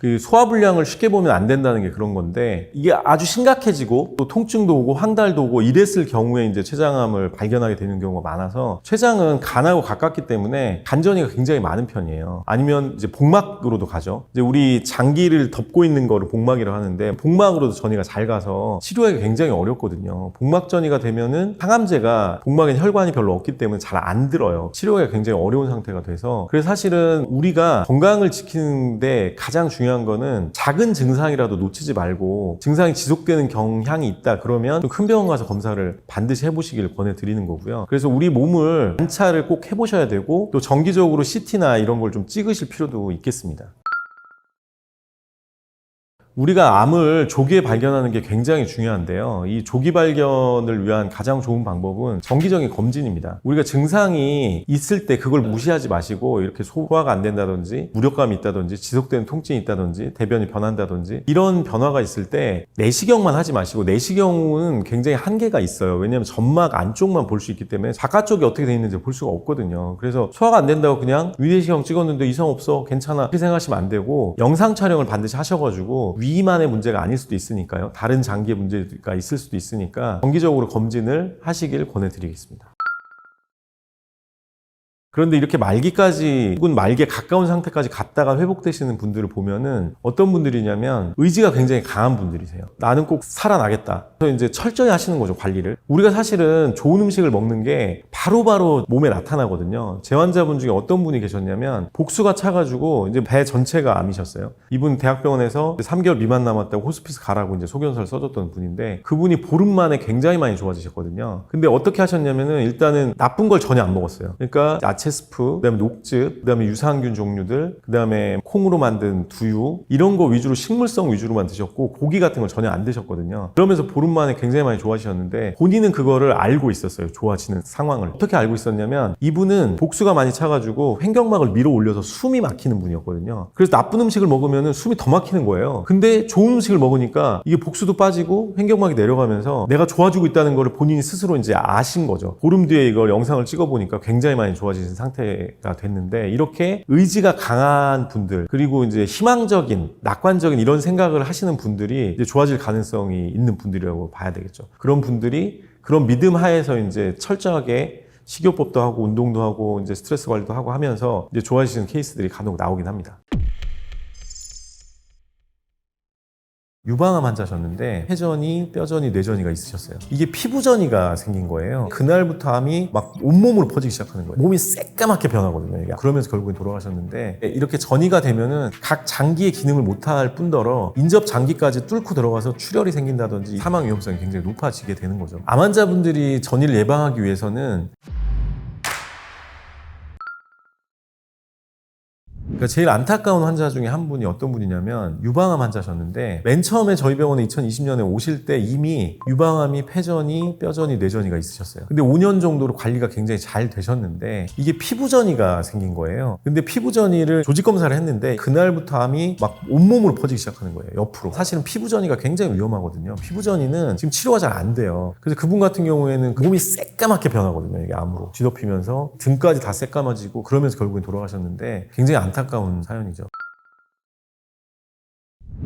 그 소화불량을 쉽게 보면 안 된다는 게 그런 건데, 이게 아주 심각해지고 또 통증도 오고 황달도 오고 이랬을 경우에 이제 췌장암을 발견하게 되는 경우가 많아서, 췌장은 간하고 가깝기 때문에 간전이가 굉장히 많은 편이에요. 아니면 이제 복막으로도 가죠. 이제 우리 장기를 덮고 있는 거를 복막이라고 하는데 복막으로도 전이가 잘 가서 치료하기가 굉장히 어렵거든요. 복막전이가 되면은 항암제가 복막에 혈관이 별로 없기 때문에 잘 안 들어요. 치료하기가 굉장히 어려운 상태가 돼서, 그래서 사실은 우리가 건강을 지키는데 가장 중요한 거는 작은 증상이라도 놓치지 말고, 증상이 지속되는 경향이 있다 그러면 좀 큰 병원 가서 검사를 반드시 해보시길 권해드리는 거고요. 그래서 우리 몸을 관찰을 꼭 해보셔야 되고, 또 정기적으로 CT나 이런 걸 좀 찍으실 필요도 있겠습니다. 우리가 암을 조기에 발견하는 게 굉장히 중요한데요. 이 조기 발견을 위한 가장 좋은 방법은 정기적인 검진입니다. 우리가 증상이 있을 때 그걸 무시하지 마시고, 이렇게 소화가 안 된다든지 무력감이 있다든지 지속되는 통증이 있다든지 대변이 변한다든지 이런 변화가 있을 때 내시경만 하지 마시고, 내시경은 굉장히 한계가 있어요. 왜냐하면 점막 안쪽만 볼 수 있기 때문에 바깥쪽이 어떻게 돼 있는지 볼 수가 없거든요. 그래서 소화가 안 된다고 그냥 위내시경 찍었는데 이상 없어, 괜찮아, 이렇게 생각하시면 안 되고, 영상 촬영을 반드시 하셔가지고 위만의 문제가 아닐 수도 있으니까요. 다른 장기의 문제가 있을 수도 있으니까 정기적으로 검진을 하시길 권해드리겠습니다. 그런데 이렇게 말기까지 혹은 말기에 가까운 상태까지 갔다가 회복되시는 분들을 보면은 어떤 분들이냐면 의지가 굉장히 강한 분들이세요. 나는 꼭 살아나겠다. 그래서 이제 철저히 하시는 거죠, 관리를. 우리가 사실은 좋은 음식을 먹는 게 바로바로 몸에 나타나거든요. 제 환자분 중에 어떤 분이 계셨냐면 복수가 차가지고 이제 배 전체가 암이셨어요. 이분 대학병원에서 3개월 미만 남았다고 호스피스 가라고 이제 소견서를 써줬던 분인데 그분이 보름 만에 굉장히 많이 좋아지셨거든요. 근데 어떻게 하셨냐면은 일단은 나쁜 걸 전혀 안 먹었어요. 그러니까 야채 스프, 그다음에 녹즙, 그다음에 유산균 종류들, 그다음에 콩으로 만든 두유 이런 거 위주로 식물성 위주로만 드셨고 고기 같은 걸 전혀 안 드셨거든요. 그러면서 보름 만에 굉장히 많이 좋아지셨는데 본인은 그거를 알고 있었어요. 좋아지는 상황을. 어떻게 알고 있었냐면 이분은 복수가 많이 차가지고 횡격막을 밀어 올려서 숨이 막히는 분이었거든요. 그래서 나쁜 음식을 먹으면 숨이 더 막히는 거예요. 근데 좋은 음식을 먹으니까 이게 복수도 빠지고 횡격막이 내려가면서 내가 좋아지고 있다는 걸 본인이 스스로 이제 아신 거죠. 보름 뒤에 이걸 영상을 찍어보니까 굉장히 많이 좋아지신 상태가 됐는데 이렇게 의지가 강한 분들 그리고 이제 희망적인 낙관적인 이런 생각을 하시는 분들이 이제 좋아질 가능성이 있는 분들이라고 봐야 되겠죠. 그런 분들이 그런 믿음 하에서 이제 철저하게 식이요법도 하고 운동도 하고 이제 스트레스 관리도 하고 하면서 이제 좋아지시는 케이스들이 간혹 나오긴 합니다. 유방암 환자셨는데 폐전이, 뼈전이, 뇌전이가 있으셨어요. 이게 피부전이가 생긴 거예요. 그날부터 암이 막 온몸으로 퍼지기 시작하는 거예요. 몸이 새까맣게 변하거든요. 이게. 그러면서 결국엔 돌아가셨는데 이렇게 전이가 되면은 각 장기의 기능을 못할 뿐더러 인접 장기까지 뚫고 들어가서 출혈이 생긴다든지 사망 위험성이 굉장히 높아지게 되는 거죠. 암 환자분들이 전이를 예방하기 위해서는 그러니까 제일 안타까운 환자 중에 한 분이 어떤 분이냐면 유방암 환자셨는데 맨 처음에 저희 병원에 2020년에 오실 때 이미 유방암이 폐전이, 뼈전이, 뇌전이가 있으셨어요. 근데 5년 정도로 관리가 굉장히 잘 되셨는데 이게 피부전이가 생긴 거예요. 근데 피부전이를 조직 검사를 했는데 그날부터 암이 막 온몸으로 퍼지기 시작하는 거예요. 옆으로. 사실은 피부전이가 굉장히 위험하거든요. 피부전이는 지금 치료가 잘 안 돼요. 그래서 그분 같은 경우에는 몸이 새까맣게 변하거든요. 이게 암으로. 뒤덮이면서 등까지 다 새까마지고 그러면서 결국엔 돌아가셨는데 굉장히 안타까운 사연이죠.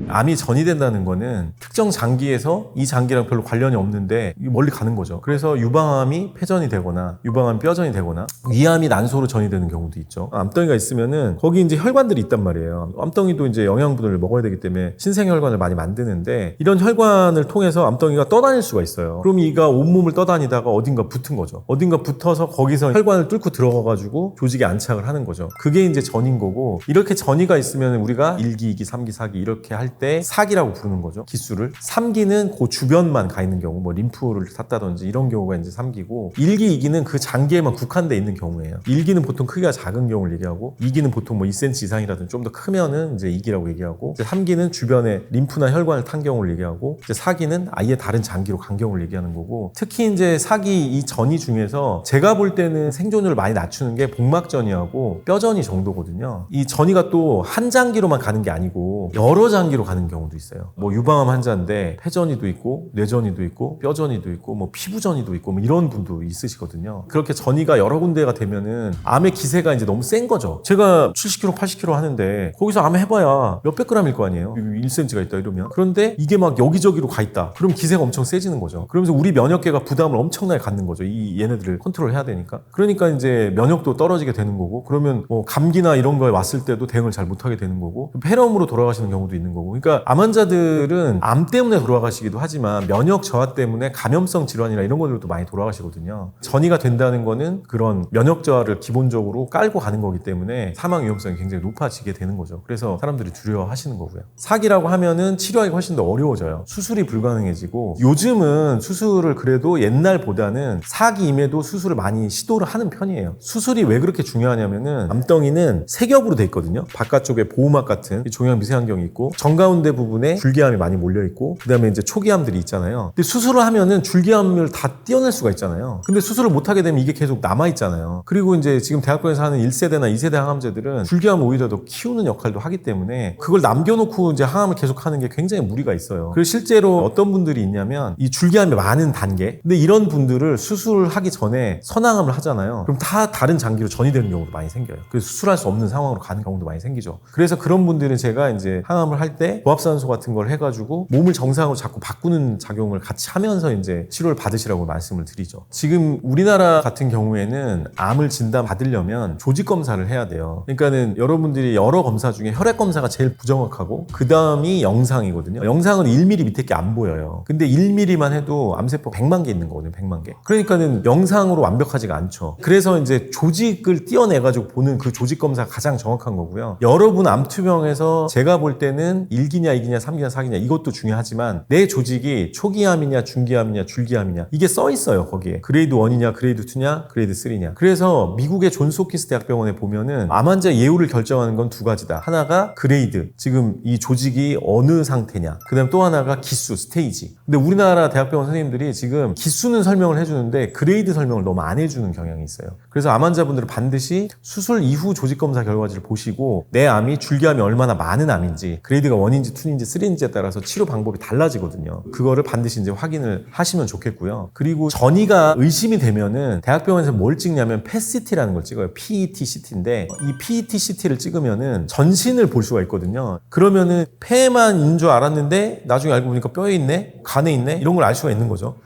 암이 전이된다는 거는 특정 장기에서 이 장기랑 별로 관련이 없는데 멀리 가는 거죠. 그래서 유방암이 폐전이 되거나 유방암 뼈전이 되거나 위암이 난소로 전이되는 경우도 있죠. 암덩이가 있으면은 거기 이제 혈관들이 있단 말이에요. 암덩이도 이제 영양분을 먹어야 되기 때문에 신생혈관을 많이 만드는데 이런 혈관을 통해서 암덩이가 떠다닐 수가 있어요. 그럼 이가 온몸을 떠다니다가 어딘가 붙은 거죠. 어딘가 붙어서 거기서 혈관을 뚫고 들어가가지고 조직에 안착을 하는 거죠. 그게 이제 전인 거고 이렇게 전이가 있으면 우리가 1기, 2기, 3기, 4기 이렇게 할 때 4기라고 부르는 거죠. 기수를. 3기는 그 주변만 가 있는 경우, 뭐 림프를 탔다든지 이런 경우가 이제 3기고 1기, 2기는 그 장기에만 국한돼 있는 경우예요. 1기는 보통 크기가 작은 경우를 얘기하고 2기는 보통 뭐 2cm 이상이라든지 좀 더 크면은 이제 2기라고 얘기하고 이제 3기는 주변에 림프나 혈관을 탄 경우를 얘기하고 이제 4기는 아예 다른 장기로 간 경우를 얘기하는 거고 특히 이제 4기 이 전이 중에서 제가 볼 때는 생존율을 많이 낮추는 게 복막전이하고 뼈전이 정도거든요. 이 전이가 또 한 장기로만 가는 게 아니고 여러 장기로 가는 경우도 있어요. 뭐 유방암 환자인데 폐전이도 있고 뇌전이도 있고 뼈전이도 있고 뭐 피부전이도 있고 뭐 이런 분도 있으시거든요. 그렇게 전이가 여러 군데가 되면은 암의 기세가 이제 너무 센 거죠. 제가 70kg, 80kg 하는데 거기서 암 해봐야 몇백 g일 거 아니에요. 1cm가 있다 이러면. 그런데 이게 막 여기저기로 가 있다. 그럼 기세가 엄청 세지는 거죠. 그러면서 우리 면역계가 부담을 엄청나게 갖는 거죠. 이 얘네들을 컨트롤해야 되니까. 그러니까 이제 면역도 떨어지게 되는 거고 그러면 뭐 감기나 이런 거에 왔을 때도 대응을 잘 못하게 되는 거고 폐렴으로 돌아가시는 경우도 있는 거고 그러니까 암 환자들은 암 때문에 돌아가시기도 하지만 면역 저하 때문에 감염성 질환이나 이런 것들도 많이 돌아가시거든요. 전이가 된다는 거는 그런 면역 저하를 기본적으로 깔고 가는 거기 때문에 사망 위험성이 굉장히 높아지게 되는 거죠. 그래서 사람들이 두려워하시는 거고요. 4기라고 하면은 치료하기가 훨씬 더 어려워져요. 수술이 불가능해지고 요즘은 수술을 그래도 옛날보다는 4기임에도 수술을 많이 시도를 하는 편이에요. 수술이 왜 그렇게 중요하냐면은 암덩이는 세 겹으로 돼 있거든요. 바깥쪽에 보호막 같은 종양 미세환경이 있고 정가운데 부분에 줄기암이 많이 몰려 있고 그다음에 이제 초기암들이 있잖아요. 근데 수술을 하면은 줄기암을 다 떼어낼 수가 있잖아요. 근데 수술을 못 하게 되면 이게 계속 남아 있잖아요. 그리고 이제 지금 대학교에서 하는 1세대나 2세대 항암제들은 줄기암을 오히려 더 키우는 역할도 하기 때문에 그걸 남겨놓고 이제 항암을 계속하는 게 굉장히 무리가 있어요. 그래서 실제로 어떤 분들이 있냐면 이 줄기암이 많은 단계. 근데 이런 분들을 수술하기 전에 선항암을 하잖아요. 그럼 다 다른 장기로 전이되는 경우도 많이 생겨요. 그래서 수술할 수 없는 상황으로 가는 경우도 많이 생기죠. 그래서 그런 분들은 제가 이제 항암을 할 때 때 고압산소 같은 걸 해가지고 몸을 정상으로 자꾸 바꾸는 작용을 같이 하면서 이제 치료를 받으시라고 말씀을 드리죠. 지금 우리나라 같은 경우에는 암을 진단 받으려면 조직 검사를 해야 돼요. 그러니까는 여러분들이 여러 검사 중에 혈액 검사가 제일 부정확하고 그 다음이 영상이거든요. 영상은 1mm 밑에 게 안 보여요. 근데 1mm만 해도 암세포 100만 개 있는 거거든요. 100만 개. 그러니까는 영상으로 완벽하지가 않죠. 그래서 이제 조직을 띄어내가지고 보는 그 조직 검사가 가장 정확한 거고요. 여러분 암투병에서 제가 볼 때는 1기냐 2기냐 3기냐 4기냐 이것도 중요하지만 내 조직이 초기암이냐 중기암이냐 줄기암이냐 이게 써 있어요. 거기에 그레이드 1이냐 그레이드 2냐 그레이드 3냐. 그래서 미국의 존스 홉킨스 대학병원에 보면은 암 환자 예후를 결정하는 건 두 가지다. 하나가 그레이드, 지금 이 조직이 어느 상태냐. 그 다음 또 하나가 기수, 스테이지. 근데 우리나라 대학병원 선생님들이 지금 기수는 설명을 해주는데 그레이드 설명을 너무 안 해주는 경향이 있어요. 그래서 암 환자분들은 반드시 수술 이후 조직검사 결과지를 보시고 내 암이 줄기암이 얼마나 많은 암인지, 그레이드가 1인지 2인지 3인지에 따라서 치료 방법이 달라지거든요. 그거를 반드시 이제 확인을 하시면 좋겠고요. 그리고 전이가 의심이 되면은 대학병원에서 뭘 찍냐면 PET-CT라는 걸 찍어요. PET-CT인데 이 PET-CT를 찍으면은 전신을 볼 수가 있거든요. 그러면은 폐만인 줄 알았는데 나중에 알고 보니까 뼈에 있네, 간에 있네, 이런 걸 알 수가 있는 거죠.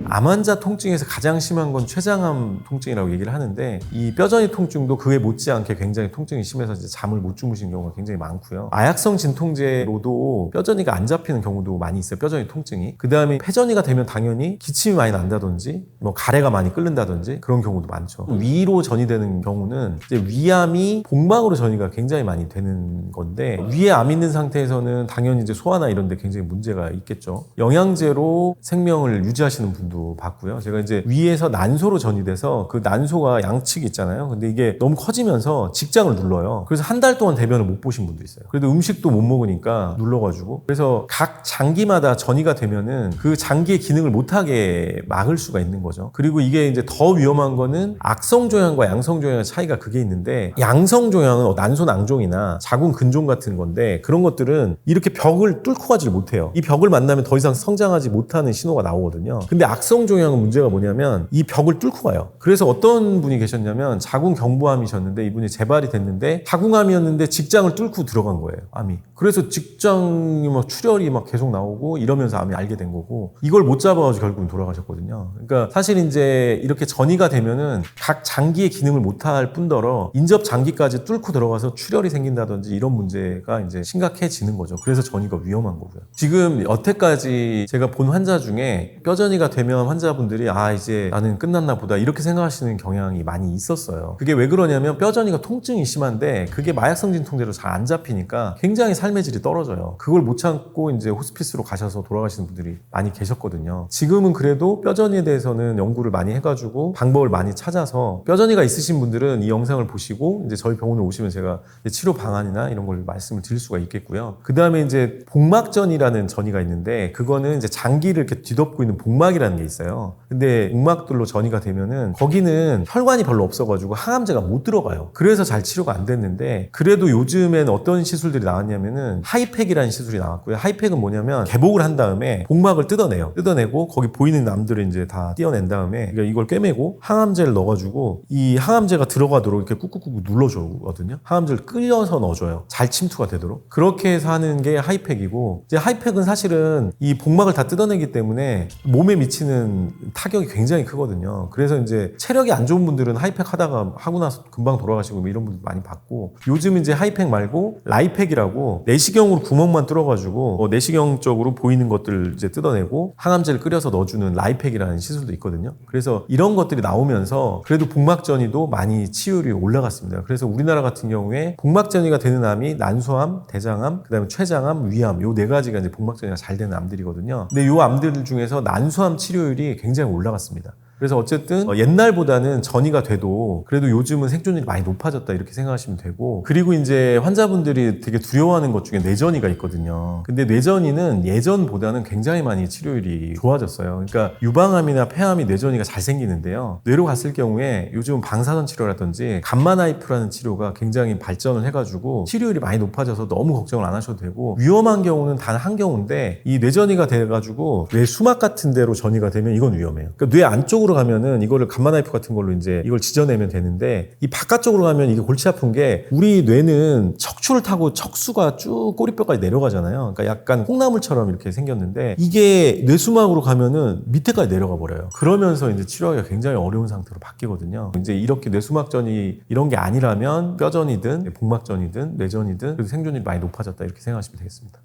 암 환자 통증에서 가장 심한 건 췌장암 통증이라고 얘기를 하는데, 이 뼈저리 통증도 그에 못지않게 굉장히 통증이 심해서 이제 잠을 못 주무시는 경우가 굉장히 많고요. 마약성 진통제로도 뼈저리가 안 잡히는 경우도 많이 있어요. 뼈저리 통증이. 그 다음에 폐저리가 되면 당연히 기침이 많이 난다든지 뭐 가래가 많이 끓는다든지 그런 경우도 많죠. 위로 전이되는 경우는 이제 위암이 복막으로 전이가 굉장히 많이 되는 건데, 위에 암 있는 상태에서는 당연히 이제 소화나 이런 데 굉장히 문제가 있겠죠. 영양제로 생명을 유지하시는 분도 봤고요. 제가 이제 위에서 난소로 전이돼서 그 난소가 양측이 있잖아요. 근데 이게 너무 커지면서 직장을 눌러요. 그래서 한 달 동안 대변을 못 보신 분도 있어요. 그래도 음식도 못 먹으니까 눌러가지고. 그래서 각 장기마다 전이가 되면은 그 장기의 기능을 못하게 막을 수가 있는 거죠. 그리고 이게 이제 더 위험한 거는 악성종양과 양성종양의 차이가 그게 있는데, 양성종양은 난소 낭종이나 자궁 근종 같은 건데 그런 것들은 이렇게 벽을 뚫고 가지를 못해요. 이 벽을 만나면 더 이상 성장하지 못하는 신호가 나오거든요. 근데 악성종양은 문제가 뭐냐면 이 벽을 뚫고 가요. 그래서 어떤 분이 계셨냐면 자궁 경부암이셨는데 이분이 재발이 됐는데 자궁암이었는데 직장을 뚫고 들어간 거예요. 암이. 그래서 직장이 막 출혈이 막 계속 나오고 이러면서 암이 알게 된 거고, 이걸 못 잡아가지고 결국은 돌아가셨거든요. 그러니까 사실 이제 이렇게 전이가 되면은 각 장기의 기능을 못할 뿐더러 인접 장기까지 뚫고 들어가서 출혈이 생긴다든지 이런 문제가 이제 심각해지는 거죠. 그래서 전이가 위험한 거고요. 지금 여태까지 제가 본 환자 중에 뼈전이가 되면 환자분들이 이제 나는 끝났나 보다 이렇게 생각하시는 경향이 많이 있었어요. 그게 왜 그러냐면 뼈전이가 통증이 심한데 그게 마약성 진통제로 잘 안 잡히니까 굉장히 삶의 질이 떨어져요. 그걸 못 참고 이제 호스피스로 가셔서 돌아가시는 분들이 많이 계셨거든요. 지금은 그래도 뼈전이에 대해서는 연구를 많이 해가지고 방법을 많이 찾아서, 뼈전이가 있으신 분들은 이 영상을 보시고 이제 저희 병원에 오시면 제가 치료 방안이나 이런 걸 말씀을 드릴 수가 있겠고요. 그 다음에 이제 복막전이라는 전이가 있는데, 그거는 이제 장기를 이렇게 뒤덮고 있는 복막이라는 게 있어요. 근데 복막들로 전이가 되면은 거기는 혈관이 별로 없어가지고 항암제가 못 들어가요. 그래서 잘 치료가 안 됐는데, 그래도 요즘엔 어떤 시술들이 나왔냐면은 하이팩이라는 시술이 나왔고요. 하이팩은 뭐냐면 개복을 한 다음에 복막을 뜯어내고 거기 보이는 암들을 이제 다 떼어낸 다음에 이걸 꿰매고 항암제를 넣어가지고 이 항암제가 들어가도록 이렇게 꾹꾹꾹 눌러주거든요. 항암제를 끌려서 넣어줘요. 잘 침투가 되도록. 그렇게 해서 하는 게 하이팩이고, 이제 하이팩은 사실은 이 복막을 다 뜯어내기 때문에 몸에 미치는 타격이 굉장히 크거든요. 그래서 이제 체력이 안 좋은 분들은 하이팩 하고 나서 금방 돌아가시고 뭐 이런 분들 많이 봤고, 요즘 이제 하이팩 말고 라이팩이라고 내시경으로 구멍만 뚫어가지고 내시경 쪽으로 보이는 것들을 이제 뜯어내고 항암제를 끓여서 넣어주는 라이팩이라는 시술도 있거든요. 그래서 이런 것들이 나오면서 그래도 복막전이도 많이 치율이 올라갔습니다. 그래서 우리나라 같은 경우에 복막전이가 되는 암이 난소암, 대장암, 그다음에 췌장암, 위암, 요 네 가지가 이제 복막전이가 잘 되는 암들이거든요. 근데 요 암들 중에서 난소암 치료율이 굉장히 올라갔습니다. 그래서 어쨌든 옛날보다는 전이가 돼도 그래도 요즘은 생존율이 많이 높아졌다 이렇게 생각하시면 되고, 그리고 이제 환자분들이 되게 두려워하는 것 중에 뇌전이가 있거든요. 근데 뇌전이는 예전보다는 굉장히 많이 치료율이 좋아졌어요. 그러니까 유방암이나 폐암이 뇌전이가 잘 생기는데요. 뇌로 갔을 경우에 요즘 방사선 치료라든지 감마나이프라는 치료가 굉장히 발전을 해가지고 치료율이 많이 높아져서 너무 걱정을 안 하셔도 되고, 위험한 경우는 단 한 경우인데 이 뇌전이가 돼가지고 뇌 수막 같은 데로 전이가 되면 이건 위험해요. 그러니까 뇌 안쪽으로 안쪽으로 가면은 이거를 감마 나이프 같은 걸로 이제 이걸 지져내면 되는데, 이 바깥쪽으로 가면 이게 골치 아픈 게, 우리 뇌는 척추를 타고 척수가 쭉 꼬리뼈까지 내려가잖아요. 그러니까 약간 콩나물처럼 이렇게 생겼는데, 이게 뇌수막으로 가면은 밑에까지 내려가 버려요. 그러면서 이제 치료하기가 굉장히 어려운 상태로 바뀌거든요. 이제 이렇게 뇌수막전이 이런 게 아니라면 뼈전이든 복막전이든 뇌전이든 그래도 생존율이 많이 높아졌다, 이렇게 생각하시면 되겠습니다.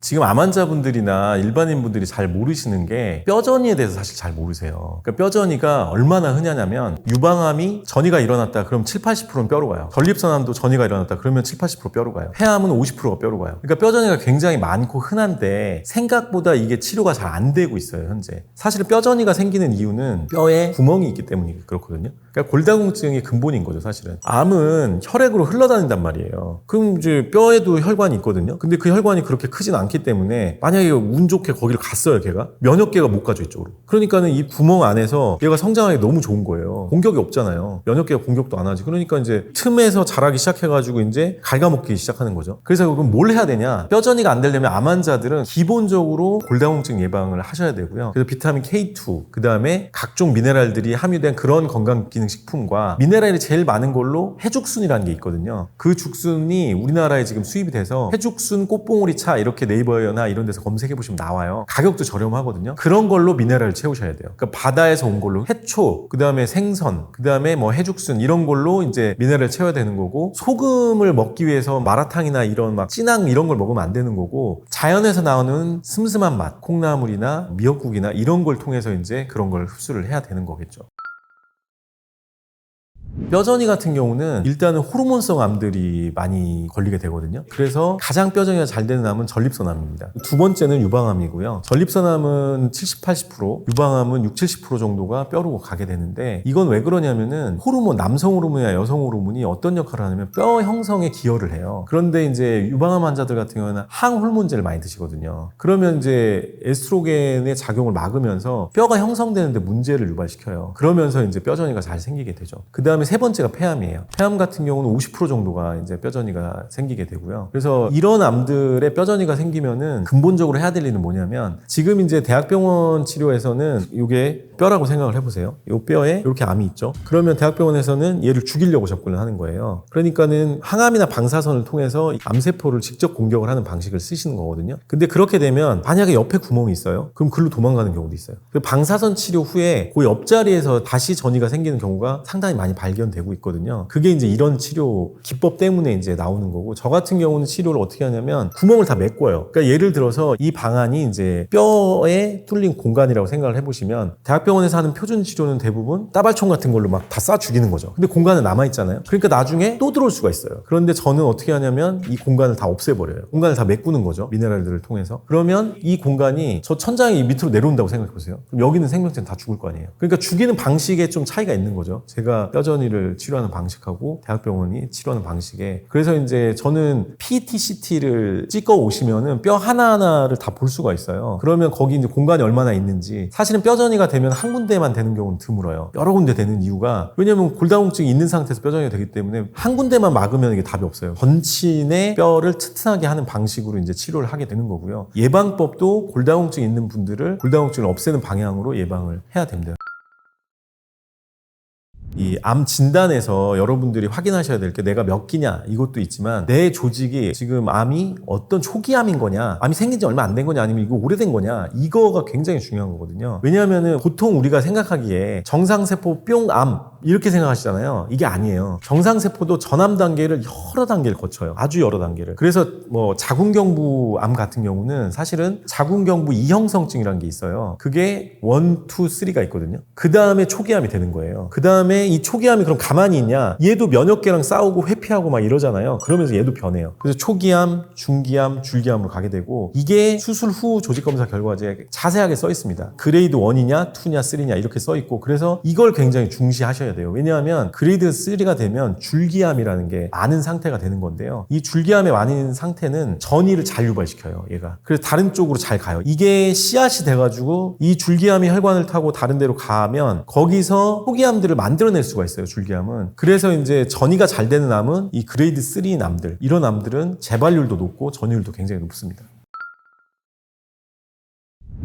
지금 암 환자분들이나 일반인분들이 잘 모르시는 게 뼈전이에 대해서 사실 잘 모르세요. 그러니까 뼈전이가 얼마나 흔하냐면, 유방암이 전이가 일어났다 그럼 7, 80%는 뼈로 가요. 전립선암도 전이가 일어났다 그러면 7, 80% 뼈로 가요. 폐암은 50%가 뼈로 가요. 그러니까 뼈전이가 굉장히 많고 흔한데 생각보다 이게 치료가 잘 안 되고 있어요, 현재. 사실 뼈전이가 생기는 이유는 뼈에 구멍이 있기 때문이 그렇거든요. 그러니까 골다공증이 근본인 거죠, 사실은. 암은 혈액으로 흘러다닌단 말이에요. 그럼 이제 뼈에도 혈관이 있거든요. 근데 그 혈관이 그렇게 크진 않기 때문에, 만약에 운 좋게 거기를 갔어요, 걔가. 면역계가 못 가죠, 이쪽으로. 그러니까는 이 구멍 안에서 얘가 성장하기 너무 좋은 거예요. 공격이 없잖아요. 면역계가 공격도 안 하지. 그러니까 이제 틈에서 자라기 시작해가지고 이제 갉아먹기 시작하는 거죠. 그래서 그럼 뭘 해야 되냐? 뼈전이가 안 되려면 암 환자들은 기본적으로 골다공증 예방을 하셔야 되고요. 그래서 비타민 K2, 그 다음에 각종 미네랄들이 함유된 그런 건강기능식품과, 미네랄이 제일 많은 걸로 해죽순이라는 게 있거든요. 그 죽순이 우리나라에 지금 수입이 돼서 해죽순 꽃봉오리 차 이렇게 네이버나 이런 데서 검색해 보시면 나와요. 가격도 저렴하거든요. 그런 걸로 미네랄을 채우셔야 돼요. 그러니까 바다에서 온 걸로 해초, 그 다음에 생선, 그 다음에 뭐 해죽순 이런 걸로 이제 미네랄을 채워야 되는 거고, 소금을 먹기 위해서 마라탕이나 이런 막 찐왕 이런 걸 먹으면 안 되는 거고, 자연에서 나오는 슴슴한 맛, 콩나물이나 미역국이나 이런 걸 통해서 이제 그런 걸 흡수를 해야 되는 거겠죠. 뼈전이 같은 경우는 일단은 호르몬성 암들이 많이 걸리게 되거든요. 그래서 가장 뼈전이가 잘 되는 암은 전립선암입니다. 두 번째는 유방암이고요. 전립선암은 70, 80%, 유방암은 6, 70% 정도가 뼈로 가게 되는데, 이건 왜 그러냐면은 호르몬, 남성 호르몬이나 여성 호르몬이 어떤 역할을 하냐면 뼈 형성에 기여를 해요. 그런데 이제 유방암 환자들 같은 경우는 항호르몬제를 많이 드시거든요. 그러면 이제 에스트로겐의 작용을 막으면서 뼈가 형성되는데 문제를 유발시켜요. 그러면서 이제 뼈전이가 잘 생기게 되죠. 그 다음에 세 번째가 폐암이에요. 폐암 같은 경우는 50% 정도가 이제 뼈전이가 생기게 되고요. 그래서 이런 암들의 뼈전이가 생기면은 근본적으로 해야 될 일은 뭐냐면, 지금 이제 대학병원 치료에서는 이게 뼈라고 생각을 해보세요. 이 뼈에 이렇게 암이 있죠. 그러면 대학병원에서는 얘를 죽이려고 접근을 하는 거예요. 그러니까는 항암이나 방사선을 통해서 암세포를 직접 공격을 하는 방식을 쓰시는 거거든요. 근데 그렇게 되면 만약에 옆에 구멍이 있어요. 그럼 글로 도망가는 경우도 있어요. 그 방사선 치료 후에 그 옆자리에서 다시 전이가 생기는 경우가 상당히 많이 발견되고 있거든요. 그게 이제 이런 치료 기법 때문에 이제 나오는 거고, 저 같은 경우는 치료를 어떻게 하냐면 구멍을 다 메꿔요. 그러니까 예를 들어서 이 방안이 이제 뼈에 뚫린 공간이라고 생각을 해보시면, 대학병원에서 하는 표준 치료는 대부분 따발총 같은 걸로 막 다 쏴 죽이는 거죠. 근데 공간은 남아있잖아요. 그러니까 나중에 또 들어올 수가 있어요. 그런데 저는 어떻게 하냐면 이 공간을 다 없애버려요. 공간을 다 메꾸는 거죠. 미네랄들을 통해서. 그러면 이 공간이 저 천장이 밑으로 내려온다고 생각해보세요. 그럼 여기는 생명체는 다 죽을 거 아니에요. 그러니까 죽이는 방식에 좀 차이가 있는 거죠. 제가 뼈전이를 치료하는 방식하고 대학병원이 치료하는 방식에. 그래서 이제 저는 PET, CT를 찍어 오시면은 뼈 하나하나를 다 볼 수가 있어요. 그러면 거기 이제 공간이 얼마나 있는지. 사실은 뼈전이가 되면 한 군데만 되는 경우는 드물어요. 여러 군데 되는 이유가, 왜냐면 골다공증이 있는 상태에서 뼈전이가 되기 때문에 한 군데만 막으면 이게 답이 없어요. 전신의 뼈를 튼튼하게 하는 방식으로 이제 치료를 하게 되는 거고요. 예방법도 골다공증이 있는 분들을 골다공증을 없애는 방향으로 예방을 해야 됩니다. 이 암 진단에서 여러분들이 확인하셔야 될 게, 내가 몇 기냐 이것도 있지만, 내 조직이 지금 암이 어떤 초기암인 거냐, 암이 생긴 지 얼마 안 된 거냐, 아니면 이거 오래된 거냐, 이거가 굉장히 중요한 거거든요. 왜냐하면은 보통 우리가 생각하기에 정상세포 뿅암 이렇게 생각하시잖아요. 이게 아니에요. 정상세포도 전암 단계를 여러 단계를 거쳐요. 아주 여러 단계를. 그래서 뭐 자궁경부 암 같은 경우는 사실은 자궁경부 이형성증이라는 게 있어요. 그게 1, 2, 3가 있거든요. 그 다음에 초기암이 되는 거예요. 그 다음에 이 초기암이 그럼 가만히 있냐? 얘도 면역계랑 싸우고 회피하고 막 이러잖아요. 그러면서 얘도 변해요. 그래서 초기암, 중기암, 줄기암으로 가게 되고, 이게 수술 후 조직검사 결과지에 자세하게 써 있습니다. 그레이드 1이냐, 2냐, 3냐 이렇게 써 있고, 그래서 이걸 굉장히 중시하셔야 돼요. 왜냐하면 그레이드 3가 되면 줄기암이라는 게 많은 상태가 되는 건데요. 이 줄기암의 많은 상태는 전이를 잘 유발시켜요, 얘가. 그래서 다른 쪽으로 잘 가요. 이게 씨앗이 돼가지고 이 줄기암이 혈관을 타고 다른 데로 가면 거기서 초기암들을 만들어낼 수가 있어요, 줄기암은. 그래서 이제 전이가 잘 되는 암은 이 그레이드 3인 암들, 이런 암들은 재발률도 높고 전이율도 굉장히 높습니다.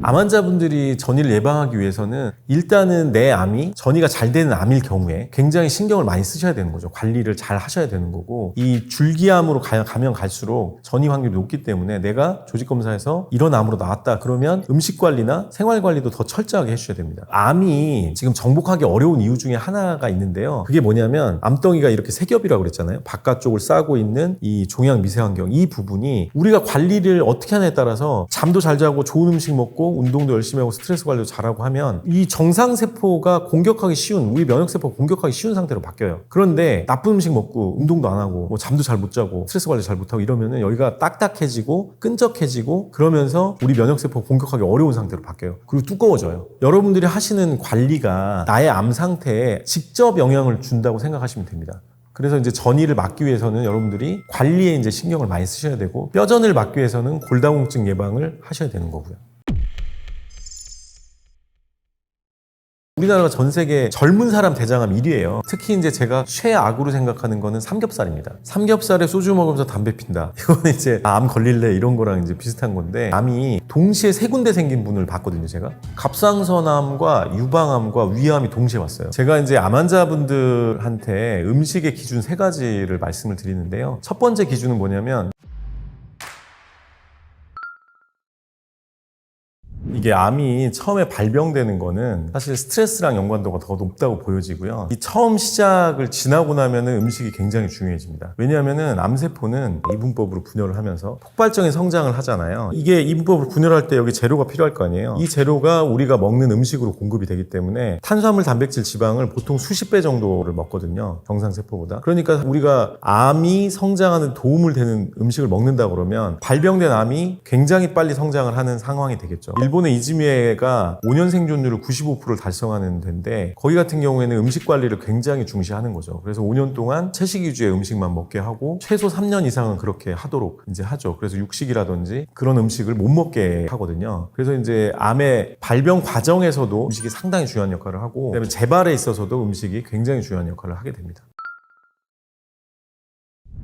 암 환자분들이 전이를 예방하기 위해서는 일단은 내 암이 전이가 잘 되는 암일 경우에 굉장히 신경을 많이 쓰셔야 되는 거죠. 관리를 잘 하셔야 되는 거고, 이 줄기암으로 가면 갈수록 전이 확률이 높기 때문에 내가 조직검사에서 이런 암으로 나왔다 그러면 음식 관리나 생활 관리도 더 철저하게 해주셔야 됩니다. 암이 지금 정복하기 어려운 이유 중에 하나가 있는데요. 그게 뭐냐면 암덩이가 이렇게 세 겹이라고 그랬잖아요. 바깥쪽을 싸고 있는 이 종양 미세환경, 이 부분이 우리가 관리를 어떻게 하냐에 따라서 잠도 잘 자고 좋은 음식 먹고 운동도 열심히 하고 스트레스 관리도 잘하고 하면 이 정상세포가 공격하기 쉬운, 우리 면역세포가 공격하기 쉬운 상태로 바뀌어요. 그런데 나쁜 음식 먹고 운동도 안 하고 뭐 잠도 잘 못 자고 스트레스 관리 잘 못하고 이러면은 여기가 딱딱해지고 끈적해지고 그러면서 우리 면역세포가 공격하기 어려운 상태로 바뀌어요. 그리고 두꺼워져요. 여러분들이 하시는 관리가 나의 암 상태에 직접 영향을 준다고 생각하시면 됩니다. 그래서 이제 전이를 막기 위해서는 여러분들이 관리에 이제 신경을 많이 쓰셔야 되고, 뼈전을 막기 위해서는 골다공증 예방을 하셔야 되는 거고요. 우리나라가 전 세계 젊은 사람 대장암 1위예요. 특히 이제 제가 최악으로 생각하는 거는 삼겹살입니다. 삼겹살에 소주 먹으면서 담배 핀다. 이거는 이제 암 걸릴래 이런 거랑 이제 비슷한 건데, 암이 동시에 세 군데 생긴 분을 봤거든요, 제가. 갑상선암과 유방암과 위암이 동시에 왔어요. 제가 이제 암 환자분들한테 음식의 기준 세 가지를 말씀을 드리는데요. 첫 번째 기준은 뭐냐면, 이게 암이 처음에 발병되는 거는 사실 스트레스랑 연관도가 더 높다고 보여지고요. 이 처음 시작을 지나고 나면은 음식이 굉장히 중요해집니다. 왜냐하면은 암세포는 이분법으로 분열을 하면서 폭발적인 성장을 하잖아요. 이게 이분법으로 분열할 때 여기 재료가 필요할 거 아니에요. 이 재료가 우리가 먹는 음식으로 공급이 되기 때문에 탄수화물, 단백질, 지방을 보통 수십 배 정도를 먹거든요. 정상세포보다. 그러니까 우리가 암이 성장하는 도움을 되는 음식을 먹는다 그러면 발병된 암이 굉장히 빨리 성장을 하는 상황이 되겠죠. 일본의 이즈미에가 5년 생존율을 95%를 달성하는 데인데, 거기 같은 경우에는 음식 관리를 굉장히 중시하는 거죠. 그래서 5년 동안 채식 위주의 음식만 먹게 하고 최소 3년 이상은 그렇게 하도록 이제 하죠. 그래서 육식이라든지 그런 음식을 못 먹게 하거든요. 그래서 이제 암의 발병 과정에서도 음식이 상당히 중요한 역할을 하고, 그다음에 재발에 있어서도 음식이 굉장히 중요한 역할을 하게 됩니다.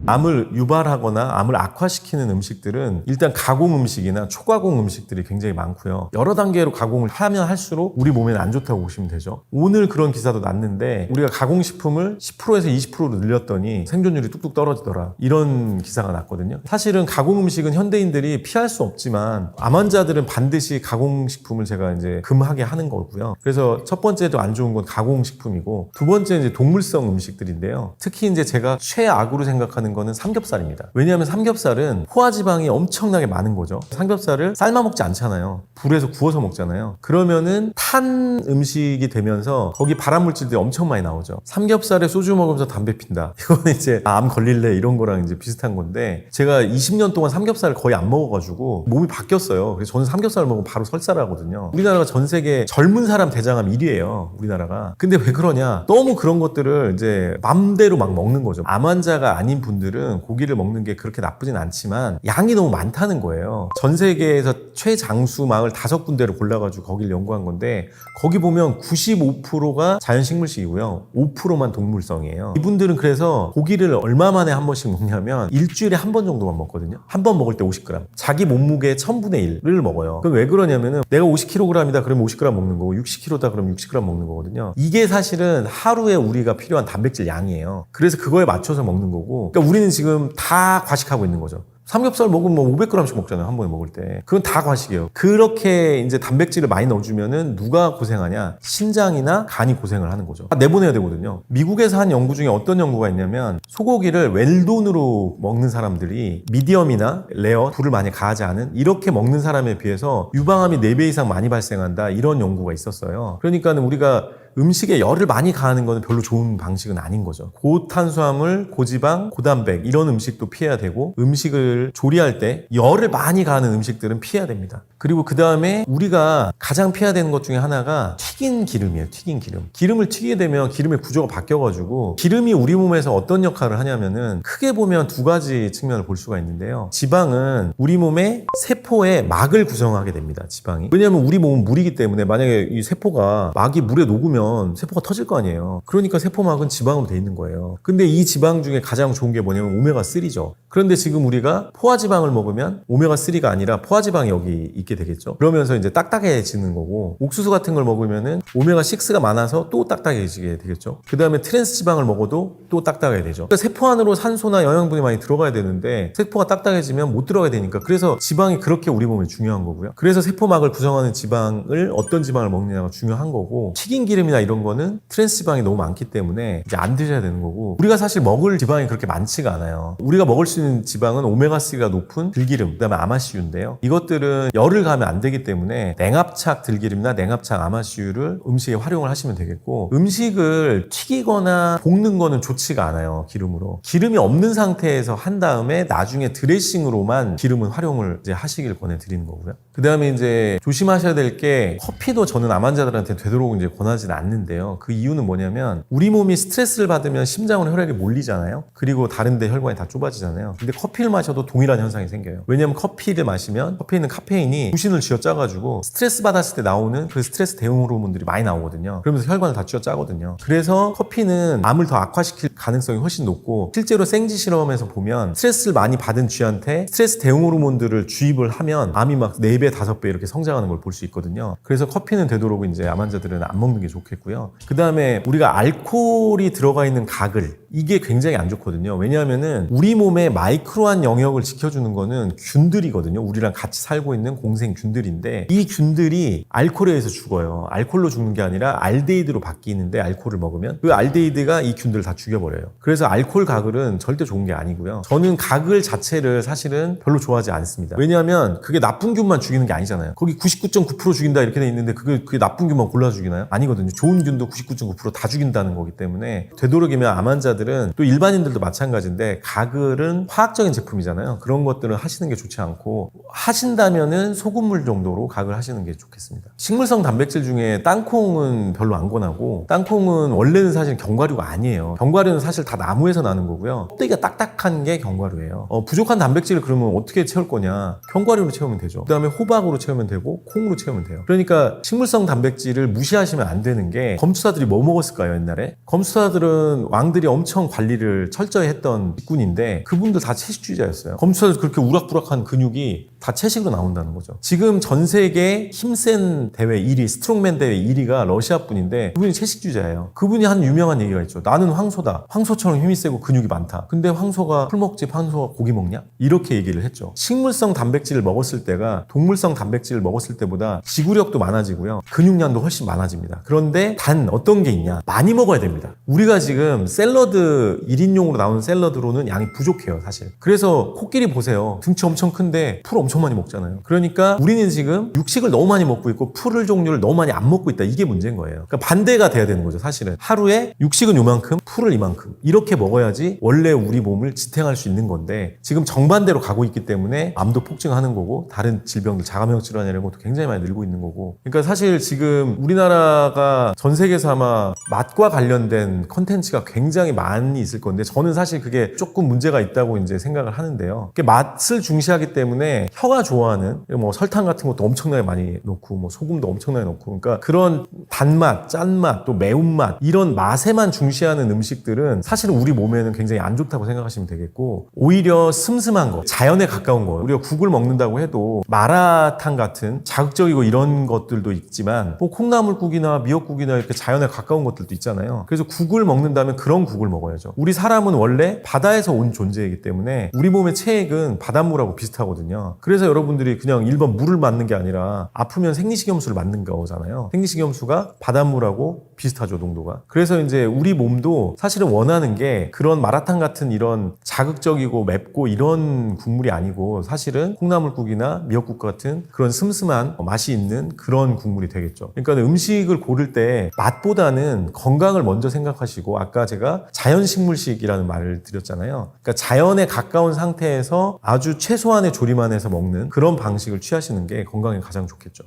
암을 유발하거나 암을 악화시키는 음식들은 일단 가공 음식이나 초가공 음식들이 굉장히 많고요. 여러 단계로 가공을 하면 할수록 우리 몸에는 안 좋다고 보시면 되죠. 오늘 그런 기사도 났는데, 우리가 가공식품을 10%에서 20%로 늘렸더니 생존율이 뚝뚝 떨어지더라, 이런 기사가 났거든요. 사실은 가공 음식은 현대인들이 피할 수 없지만 암 환자들은 반드시 가공식품을 제가 이제 금하게 하는 거고요. 그래서 첫 번째도 안 좋은 건 가공식품이고, 두 번째 이제 동물성 음식들인데요. 특히 이제 제가 최악으로 생각하는 거는 삼겹살입니다. 왜냐하면 삼겹살은 포화지방이 엄청나게 많은 거죠. 삼겹살을 삶아 먹지 않잖아요. 불에서 구워서 먹잖아요. 그러면은 탄 음식이 되면서 거기 발암물질들이 엄청 많이 나오죠. 삼겹살에 소주 먹으면서 담배 핀다. 이거는 이제 암 걸릴래 이런 거랑 이제 비슷한 건데, 제가 20년 동안 삼겹살을 거의 안 먹어가지고 몸이 바뀌었어요. 그래서 저는 삼겹살을 먹으면 바로 설사를 하거든요. 우리나라가 전 세계 젊은 사람 대장암 1위예요. 우리나라가. 근데 왜 그러냐? 너무 그런 것들을 이제 맘대로 막 먹는 거죠. 암 환자가 아닌 분들은 고기를 먹는 게 그렇게 나쁘진 않지만 양이 너무 많다는 거예요. 전 세계에서 최장수 마을 5군데를 골라가지고 거기를 연구한 건데, 거기 보면 95%가 자연식물식이고요. 5%만 동물성이에요. 이분들은 그래서 고기를 얼마 만에 한 번씩 먹냐면 일주일에 한 번 정도만 먹거든요. 한 번 먹을 때 50g. 자기 몸무게의 1000분의 1을 먹어요. 그럼 왜 그러냐면은 내가 50kg이다 그러면 50g 먹는 거고, 60kg다 그러면 60g 먹는 거거든요. 이게 사실은 하루에 우리가 필요한 단백질 양이에요. 그래서 그거에 맞춰서 먹는 거고, 그러니까 우리는 지금 다 과식하고 있는 거죠. 삼겹살 먹으면 뭐 500g씩 먹잖아요, 한 번에 먹을 때. 그건 다 과식이에요. 그렇게 이제 단백질을 많이 넣어주면은 누가 고생하냐? 신장이나 간이 고생을 하는 거죠. 내보내야 되거든요. 미국에서 한 연구 중에 어떤 연구가 있냐면, 소고기를 웰돈으로 먹는 사람들이 미디엄이나 레어, 불을 많이 가하지 않은 이렇게 먹는 사람에 비해서 유방암이 4배 이상 많이 발생한다, 이런 연구가 있었어요. 그러니까는 우리가 음식에 열을 많이 가하는 건 별로 좋은 방식은 아닌 거죠. 고탄수화물, 고지방, 고단백 이런 음식도 피해야 되고, 음식을 조리할 때 열을 많이 가하는 음식들은 피해야 됩니다. 그리고 그 다음에 우리가 가장 피해야 되는 것 중에 하나가 튀긴 기름이에요. 튀긴 기름. 기름을 튀기게 되면 기름의 구조가 바뀌어가지고, 기름이 우리 몸에서 어떤 역할을 하냐면은 크게 보면 두 가지 측면을 볼 수가 있는데요. 지방은 우리 몸의 세포의 막을 구성하게 됩니다. 지방이. 왜냐하면 우리 몸은 물이기 때문에 만약에 이 세포가 막이 물에 녹으면 먹으면 세포가 터질 거 아니에요. 그러니까 세포막은 지방으로 돼 있는 거예요. 근데 이 지방 중에 가장 좋은 게 뭐냐면 오메가3죠. 그런데 지금 우리가 포화지방을 먹으면 오메가3가 아니라 포화지방이 여기 있게 되겠죠. 그러면서 이제 딱딱해지는 거고, 옥수수 같은 걸 먹으면은 오메가6가 많아서 또 딱딱해지게 되겠죠. 그 다음에 트랜스 지방을 먹어도 또 딱딱하게 되죠. 그러니까 세포 안으로 산소나 영양분이 많이 들어가야 되는데 세포가 딱딱해지면 못 들어가야 되니까, 그래서 지방이 그렇게 우리 몸에 중요한 거고요. 그래서 세포막을 구성하는 지방을 어떤 지방을 먹느냐가 중요한 거고, 튀긴 기름이나 이런 거는 트랜스 지방이 너무 많기 때문에 이제 안 드셔야 되는 거고, 우리가 사실 먹을 지방이 그렇게 많지가 않아요. 우리가 먹을 수 있는 지방은 오메가3가 높은 들기름, 그다음에 아마씨유인데요. 이것들은 열을 가하면 안 되기 때문에 냉압착 들기름이나 냉압착 아마씨유를 음식에 활용을 하시면 되겠고, 음식을 튀기거나 볶는 거는 좋지가 않아요. 기름으로. 기름이 없는 상태에서 한 다음에 나중에 드레싱으로만 기름은 활용을 이제 하시길 권해드리는 거고요. 그 다음에 이제 조심하셔야 될 게, 커피도 저는 암 환자들한테 되도록 이제 권하지는 않는데요. 그 이유는 뭐냐면, 우리 몸이 스트레스를 받으면 심장으로 혈액이 몰리잖아요. 그리고 다른데 혈관이 다 좁아지잖아요. 근데 커피를 마셔도 동일한 현상이 생겨요. 왜냐면 커피를 마시면 커피에 있는 카페인이 부신을 쥐어짜가지고 스트레스 받았을 때 나오는 그 스트레스 대응 호르몬들이 많이 나오거든요. 그러면서 혈관을 다 쥐어짜거든요. 그래서 커피는 암을 더 악화시킬 가능성이 훨씬 높고, 실제로 생쥐 실험에서 보면 스트레스를 많이 받은 쥐한테 스트레스 대응 호르몬들을 주입을 하면 암이 막 4배, 5배 이렇게 성장하는 걸 볼 수 있거든요. 그래서 커피는 되도록 이제 암 환자들은 안 먹는 게 좋겠고요. 그 다음에 우리가 알코올이 들어가 있는 가글, 이게 굉장히 안 좋거든요. 왜냐하면은 우리 몸의 마이크로한 영역을 지켜주는 거는 균들이거든요. 우리랑 같이 살고 있는 공생 균들인데, 이 균들이 알코올에 의해서 죽어요. 알코올로 죽는 게 아니라 알데히드로 바뀌는데, 알코올을 먹으면 그 알데히드가 이 균들을 다 죽여버려요. 그래서 알코올 가글은 절대 좋은 게 아니고요. 저는 가글 자체를 사실은 별로 좋아하지 않습니다. 왜냐하면 그게 나쁜 균만 죽이는 게 아니잖아요. 거기 99.9% 죽인다 이렇게 돼 있는데 그게 나쁜 균만 골라 죽이나요? 아니거든요. 좋은 균도 99.9% 다 죽인다는 거기 때문에, 되도록이면 암 환자들은, 또 일반인들도 마찬가지인데, 가글은 화학적인 제품이잖아요. 그런 것들은 하시는 게 좋지 않고, 하신다면은 소금물 정도로 가글 하시는 게 좋겠습니다. 식물성 단백질 중에 땅콩은 별로 안 권하고, 땅콩은 원래는 사실 견과류가 아니에요. 견과류는 사실 다 나무에서 나는 거고요. 껍데기가 딱딱한 게 견과류예요. 부족한 단백질을 그러면 어떻게 채울 거냐? 견과류로 채우면 되죠. 그 다음에 호박으로 채우면 되고, 콩으로 채우면 돼요. 그러니까 식물성 단백질을 무시하시면 안 되는 게, 검투사들이 뭐 먹었을까요, 옛날에? 검투사들은 왕들이 엄청 관리를 철저히 했던 직군인데, 그분들 다 채식주의자였어요. 검투사들 그렇게 우락부락한 근육이 다 채식으로 나온다는 거죠. 지금 전 세계 힘센 대회 1위, 스트롱맨 대회 1위가 러시아 분인데, 그분이 채식주의자예요. 그분이 한 유명한 얘기가 있죠. 나는 황소다. 황소처럼 힘이 세고 근육이 많다. 근데 황소가 풀 먹지, 황소가 고기 먹냐? 이렇게 얘기를 했죠. 식물성 단백질을 먹었을 때가 동물성 단백질을 먹었을 때보다 지구력도 많아지고요. 근육량도 훨씬 많아집니다. 그런데 단 어떤 게 있냐? 많이 먹어야 됩니다. 우리가 지금 샐러드 1인용으로 나오는 샐러드로는 양이 부족해요, 사실. 그래서 코끼리 보세요. 등치 엄청 큰데 풀 엄청 많이 먹잖아요. 그러니까 우리는 지금 육식을 너무 많이 먹고 있고 풀을 종류를 너무 많이 안 먹고 있다. 이게 문제인 거예요. 그러니까 반대가 돼야 되는 거죠, 사실은. 하루에 육식은 요만큼, 풀을 이만큼. 이렇게 먹어야지 원래 우리 몸을 지탱할 수 있는 건데, 지금 정반대로 가고 있기 때문에 암도 폭증하는 거고, 다른 질병들, 자가면역 질환 이런 것도 굉장히 많이 늘고 있는 거고. 그러니까 사실 지금 우리나라가 전 세계에서 아마 맛과 관련된 컨텐츠가 굉장히 많이 있을 건데, 저는 사실 그게 조금 문제가 있다고 이제 생각을 하는데요. 맛을 중시하기 때문에 혀가 좋아하는 뭐 설탕 같은 것도 엄청나게 많이 넣고, 뭐 소금도 엄청나게 넣고, 그러니까 그런 단맛, 짠맛, 또 매운맛, 이런 맛에만 중시하는 음식들은 사실은 우리 몸에는 굉장히 안 좋다고 생각하시면 되겠고, 오히려 슴슴한 거, 자연에 가까운 거, 우리가 국을 먹는다고 해도 마라탕 같은 자극적이고 이런 것들도 있지만, 뭐 콩나물국이나 미역국이나 이렇게 자연에 가까운 것들도 있잖아요. 그래서 국을 먹는다면 그런 국을 먹어야죠. 우리 사람은 원래 바다에서 온 존재이기 때문에 우리 몸의 체액은 바닷물하고 비슷하거든요. 그래서 여러분들이 그냥 일반 물을 맞는 게 아니라 아프면 생리식염수를 맞는 거잖아요. 생리식염수가 바닷물하고 비슷하죠, 농도가. 그래서 이제 우리 몸도 사실은 원하는 게 그런 마라탕 같은 이런 자극적이고 맵고 이런 국물이 아니고, 사실은 콩나물국이나 미역국 같은 그런 슴슴한 맛이 있는 그런 국물이 되겠죠. 그러니까 음식을 고를 때 맛보다는 건강을 먼저 생각하시고, 아까 제가 자연식물식이라는 말을 드렸잖아요. 그러니까 자연에 가까운 상태에서 아주 최소한의 조리만 해서 먹는 그런 방식을 취하시는 게 건강에 가장 좋겠죠.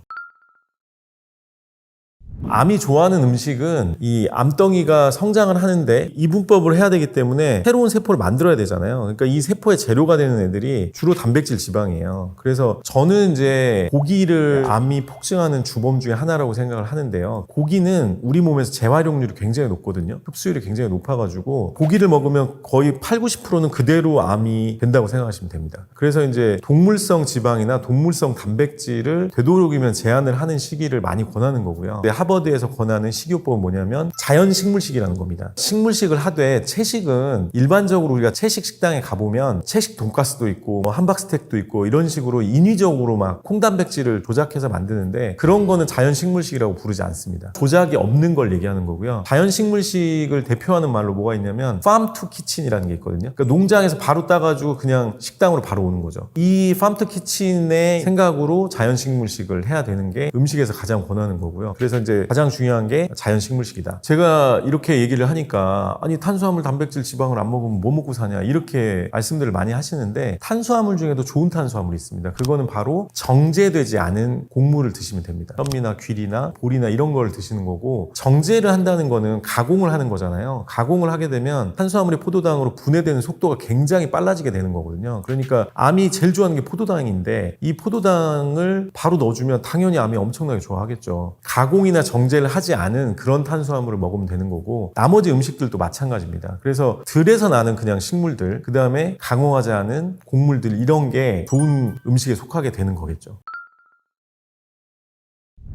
암이 좋아하는 음식은 이 암덩이가 성장을 하는데 이분법을 해야 되기 때문에 새로운 세포를 만들어야 되잖아요. 그러니까 이 세포의 재료가 되는 애들이 주로 단백질 지방이에요. 그래서 저는 이제 고기를 암이 폭증하는 주범 중에 하나라고 생각을 하는데요. 고기는 우리 몸에서 재활용률이 굉장히 높거든요. 흡수율이 굉장히 높아가지고 고기를 먹으면 거의 8, 90%는 그대로 암이 된다고 생각하시면 됩니다. 그래서 이제 동물성 지방이나 동물성 단백질을 되도록이면 제한을 하는 식이를 많이 권하는 거고요. 근데 하버드에서 권하는 식이요법은 뭐냐면 자연식물식이라는 겁니다. 식물식을 하되 채식은 일반적으로 우리가 채식 식당에 가보면 채식 돈가스도 있고 뭐 함박스테이크도 있고 이런 식으로 인위적으로 막 콩단백질을 조작해서 만드는데 그런 거는 자연식물식이라고 부르지 않습니다. 조작이 없는 걸 얘기하는 거고요. 자연식물식을 대표하는 말로 뭐가 있냐면 farm to kitchen이라는 게 있거든요. 그러니까 농장에서 바로 따가지고 그냥 식당으로 바로 오는 거죠. 이 farm to kitchen의 생각으로 자연식물식을 해야 되는 게 음식에서 가장 권하는 거고요. 그래서 이제 가장 중요한 게 자연식물식이다. 제가 이렇게 얘기를 하니까 아니 탄수화물, 단백질, 지방을 안 먹으면 뭐 먹고 사냐 이렇게 말씀들을 많이 하시는데 탄수화물 중에도 좋은 탄수화물이 있습니다. 그거는 바로 정제되지 않은 곡물을 드시면 됩니다. 현미나 귀리나 보리나 이런 걸 드시는 거고 정제를 한다는 거는 가공을 하는 거잖아요. 가공을 하게 되면 탄수화물이 포도당으로 분해되는 속도가 굉장히 빨라지게 되는 거거든요. 그러니까 암이 제일 좋아하는 게 포도당인데 이 포도당을 바로 넣어주면 당연히 암이 엄청나게 좋아하겠죠. 가공이나 정제를 하지 않은 그런 탄수화물을 먹으면 되는 거고 나머지 음식들도 마찬가지입니다. 그래서 들에서 나는 그냥 식물들 그 다음에 가공하지 않은 곡물들 이런 게 좋은 음식에 속하게 되는 거겠죠.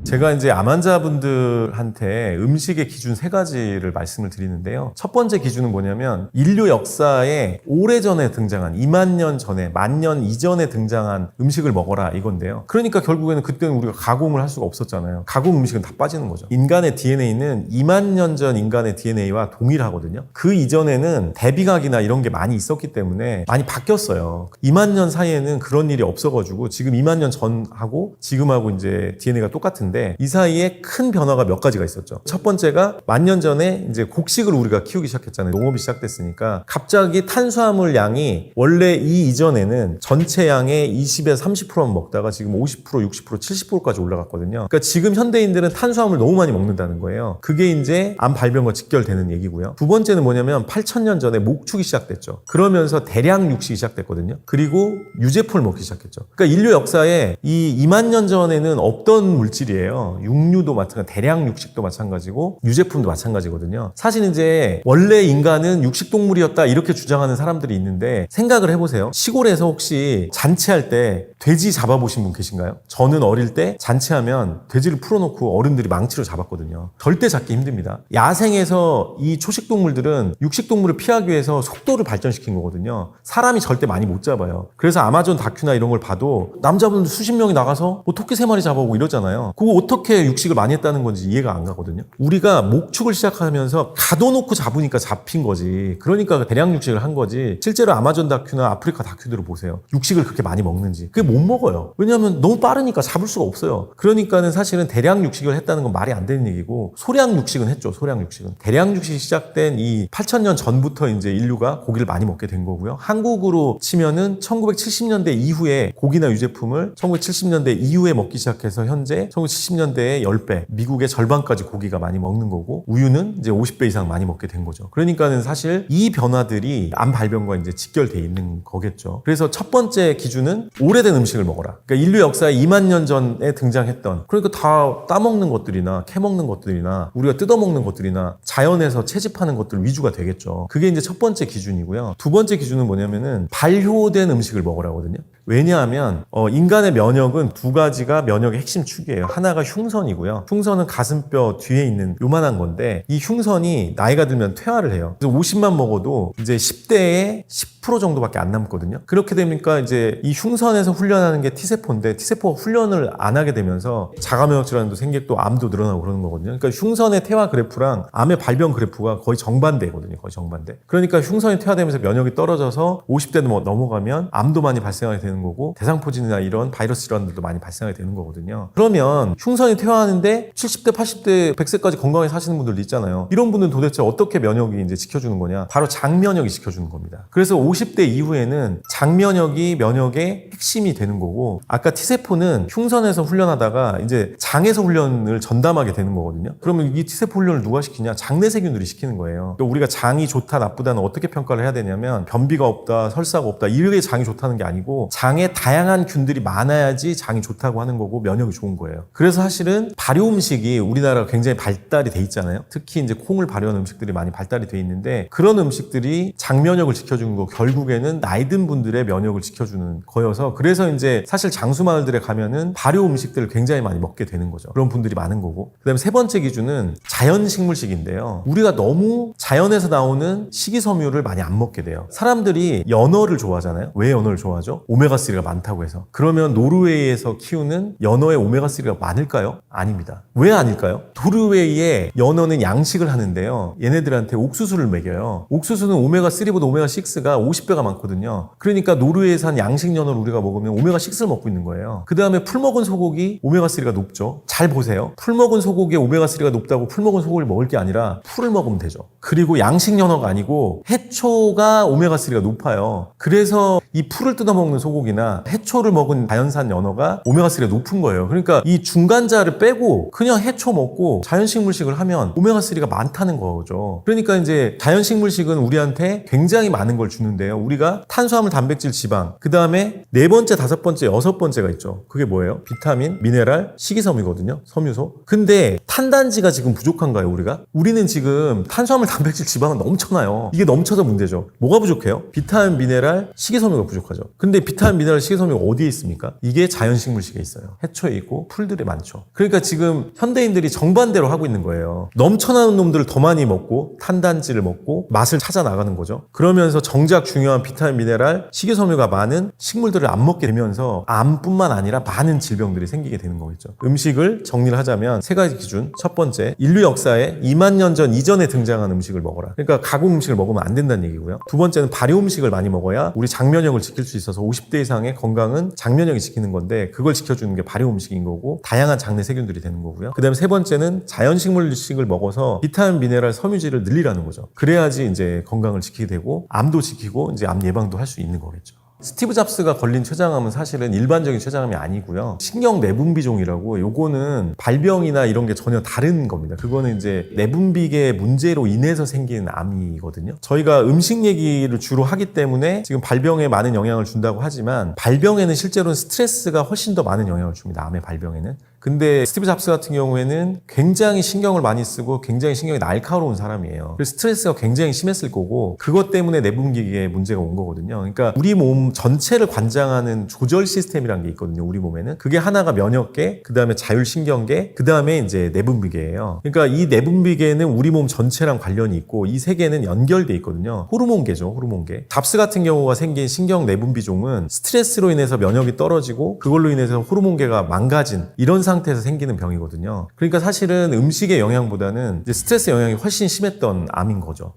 제가 이제 암 환자분들한테 음식의 기준 3가지를 말씀을 드리는데요. 첫 번째 기준은 뭐냐면 인류 역사에 오래전에 등장한 2만 년 전에 10,000년 이전에 등장한 음식을 먹어라 이건데요. 그러니까 결국에는 그때는 우리가 가공을 할 수가 없었잖아요. 가공 음식은 다 빠지는 거죠. 인간의 DNA는 2만 년 전 인간의 DNA와 동일하거든요. 그 이전에는 대비각이나 이런 게 많이 있었기 때문에 많이 바뀌었어요. 2만 년 사이에는 그런 일이 없어가지고 지금 2만 년 전하고 지금하고 이제 DNA가 똑같은 이 사이에 큰 변화가 몇 가지가 있었죠. 첫 번째가 10,000년 전에 이제 곡식을 우리가 키우기 시작했잖아요. 농업이 시작됐으니까 갑자기 탄수화물 양이 원래 이 이전에는 전체 양의 20에서 30%만 먹다가 지금 50%, 60%, 70%까지 올라갔거든요. 그러니까 지금 현대인들은 탄수화물 너무 많이 먹는다는 거예요. 그게 이제 암 발병과 직결되는 얘기고요. 두 번째는 뭐냐면 8,000년 전에 목축이 시작됐죠. 그러면서 대량 육식이 시작됐거든요. 그리고 유제품을 먹기 시작했죠. 그러니까 인류 역사에 이 2만 년 전에는 없던 물질이에요. 육류도 마찬가지, 대량 육식도 마찬가지고 유제품도 마찬가지거든요. 사실 이제 원래 인간은 육식동물이었다 이렇게 주장하는 사람들이 있는데 생각을 해보세요. 시골에서 혹시 잔치할 때 돼지 잡아보신 분 계신가요? 저는 어릴 때 잔치하면 돼지를 풀어놓고 어른들이 망치로 잡았거든요. 절대 잡기 힘듭니다. 야생에서 이 초식동물들은 육식동물을 피하기 위해서 속도를 발전시킨 거거든요. 사람이 절대 많이 못 잡아요. 그래서 아마존 다큐나 이런 걸 봐도 남자분들 수십 명이 나가서 뭐 토끼 3마리 잡아오고 이러잖아요. 그거 어떻게 육식을 많이 했다는 건지 이해가 안 가거든요. 우리가 목축을 시작하면서 가둬놓고 잡으니까 잡힌 거지. 그러니까 대량 육식을 한 거지. 실제로 아마존 다큐나 아프리카 다큐들을 보세요. 육식을 그렇게 많이 먹는지. 그게 못 먹어요. 왜냐하면 너무 빠르니까 잡을 수가 없어요. 그러니까는 사실은 대량 육식을 했다는 건 말이 안 되는 얘기고 소량 육식은 했죠. 소량 육식은. 대량 육식이 시작된 이 8,000년 전부터 이제 인류가 고기를 많이 먹게 된 거고요. 한국으로 치면은 1970년대 이후에 고기나 유제품을 1970년대 이후에 먹기 시작해서 현재 1970년대에 10배, 미국의 절반까지 고기가 많이 먹는 거고 우유는 이제 50배 이상 많이 먹게 된 거죠. 그러니까는 사실 이 변화들이 암 발병과 이제 직결돼 있는 거겠죠. 그래서 첫 번째 기준은 오래된 음식을 먹어라. 그러니까 인류 역사에 2만 년 전에 등장했던 그러니까 다 따먹는 것들이나 캐먹는 것들이나 우리가 뜯어먹는 것들이나 자연에서 채집하는 것들 위주가 되겠죠. 그게 이제 첫 번째 기준이고요. 두 번째 기준은 뭐냐면은 발효된 음식을 먹으라거든요. 왜냐하면 인간의 면역은 2가지가 면역의 핵심 축이에요. 하나가 흉선이고요. 흉선은 가슴뼈 뒤에 있는 요만한 건데 이 흉선이 나이가 들면 퇴화를 해요. 그래서 50만 먹어도 이제 10대에 10% 정도밖에 안 남거든요. 그렇게 되니까 이제 이 흉선에서 훈련하는 게 T세포인데 T세포가 훈련을 안 하게 되면서 자가면역 질환도 생기고 또 암도 늘어나고 그러는 거거든요. 그러니까 흉선의 퇴화 그래프랑 암의 발병 그래프가 거의 정반대거든요. 거의 정반대. 그러니까 흉선이 퇴화되면서 면역이 떨어져서 50대도 넘어가면 암도 많이 발생하게 되는 되는 거고 대상포진이나 이런 바이러스 질환들도 많이 발생하게 되는 거거든요. 그러면 흉선이 퇴화하는데 70대, 80대, 100세까지 건강하게 사시는 분들도 있잖아요. 이런 분들은 도대체 어떻게 면역이 이제 지켜주는 거냐? 바로 장면역이 지켜주는 겁니다. 그래서 50대 이후에는 장면역이 면역의 핵심이 되는 거고 아까 T세포는 흉선에서 훈련하다가 이제 장에서 훈련을 전담하게 되는 거거든요. 그러면 이 T세포 훈련을 누가 시키냐? 장내세균들이 시키는 거예요. 그러니까 우리가 장이 좋다 나쁘다는 어떻게 평가를 해야 되냐면 변비가 없다, 설사가 없다 이렇게 장이 좋다는 게 아니고 장에 다양한 균들이 많아야지 장이 좋다고 하는 거고 면역이 좋은 거예요. 그래서 사실은 발효 음식이 우리나라가 굉장히 발달이 돼 있잖아요. 특히 이제 콩을 발효하는 음식들이 많이 발달이 돼 있는데 그런 음식들이 장 면역을 지켜주는 거 결국에는 나이 든 분들의 면역을 지켜주는 거여서 그래서 이제 사실 장수마을들에 가면은 발효 음식들을 굉장히 많이 먹게 되는 거죠. 그런 분들이 많은 거고. 그다음에 세 번째 기준은 자연식물식인데요. 우리가 너무 자연에서 나오는 식이섬유를 많이 안 먹게 돼요. 사람들이 연어를 좋아하잖아요. 왜 연어를 좋아하죠? 오메가3가 많다고 해서. 그러면 노르웨이에서 키우는 연어의 오메가3가 많을까요? 아닙니다. 왜 아닐까요? 노르웨이에 연어는 양식을 하는데요. 얘네들한테 옥수수를 먹여요. 옥수수는 오메가3보다 오메가6가 50배가 많거든요. 그러니까 노르웨이에서 한 양식 연어를 우리가 먹으면 오메가6를 먹고 있는 거예요. 그 다음에 풀 먹은 소고기 오메가3가 높죠. 잘 보세요. 풀 먹은 소고기에 오메가3가 높다고 풀 먹은 소고기를 먹을 게 아니라 풀을 먹으면 되죠. 그리고 양식 연어가 아니고 해초가 오메가3가 높아요. 그래서 이 풀을 뜯어먹는 소고기나 해초를 먹은 자연산 연어가 오메가3가 높은 거예요. 그러니까 이 중간자를 빼고 그냥 해초 먹고 자연식물식을 하면 오메가3가 많다는 거죠. 그러니까 이제 자연식물식은 우리한테 굉장히 많은 걸 주는데요. 우리가 탄수화물, 단백질, 지방, 그 다음에 네 번째, 다섯 번째, 여섯 번째가 있죠. 그게 뭐예요? 비타민, 미네랄, 식이섬유거든요. 섬유소. 근데 탄단지가 지금 부족한가요, 우리가? 우리는 지금 탄수화물, 단백질, 지방은 넘쳐나요. 이게 넘쳐서 문제죠. 뭐가 부족해요? 비타민, 미네랄, 식이섬유가 부족하죠. 근데 비타민, 미네랄, 식이섬유가 어디에 있습니까? 이게 자연식물식에 있어요. 해초에 있고 풀들이 많죠. 그러니까 지금 현대인들이 정반대로 하고 있는 거예요. 넘쳐나는 놈들을 더 많이 먹고 탄단지를 먹고 맛을 찾아 나가는 거죠. 그러면서 정작 중요한 비타민, 미네랄, 식이섬유가 많은 식물들을 안 먹게 되면서 암뿐만 아니라 많은 질병들이 생기게 되는 거겠죠. 음식을 정리를 하자면 세 가지 기준. 첫 번째, 인류 역사에 2만 년 전 이전에 등장한 음식을 먹어라. 그러니까 가공 음식을 먹으면 안 된다는 얘기고요. 두 번째는 발효 음식을 많이 먹어야 우리 장면역을 지킬 수 있어서 50대 이상의 건강은 장면역이 지키는 건데 그걸 지켜주는 게 발효 음식인 거고 다양한 장내 세균들이 되는 거고요. 그 다음에 세 번째는 자연식물식을 먹어서 비타민, 미네랄, 섬유질을 늘리라는 거죠. 그래야지 이제 건강을 지키게 되고 암도 지키고 이제 암 예방도 할 수 있는 거겠죠. 스티브 잡스가 걸린 췌장암은 사실은 일반적인 췌장암이 아니고요. 신경 내분비종이라고 요거는 발병이나 이런 게 전혀 다른 겁니다. 그거는 이제 내분비계 문제로 인해서 생기는 암이거든요. 저희가 음식 얘기를 주로 하기 때문에 지금 발병에 많은 영향을 준다고 하지만 발병에는 실제로는 스트레스가 훨씬 더 많은 영향을 줍니다. 암의 발병에는. 근데 스티브 잡스 같은 경우에는 굉장히 신경을 많이 쓰고 굉장히 신경이 날카로운 사람이에요. 그래서 스트레스가 굉장히 심했을 거고 그것 때문에 내분비계에 문제가 온 거거든요. 그러니까 우리 몸 전체를 관장하는 조절 시스템이라는 게 있거든요. 우리 몸에는. 그게 하나가 면역계, 그 다음에 자율신경계, 그 다음에 이제 내분비계예요. 그러니까 이 내분비계는 우리 몸 전체랑 관련이 있고 이 세 개는 연결돼 있거든요. 호르몬계죠. 호르몬계. 잡스 같은 경우가 생긴 신경 내분비종은 스트레스로 인해서 면역이 떨어지고 그걸로 인해서 호르몬계가 망가진 이런 상태에서 생기는 병이거든요. 그러니까 사실은 음식의 영향보다는 이제 스트레스 영향이 훨씬 심했던 암인 거죠.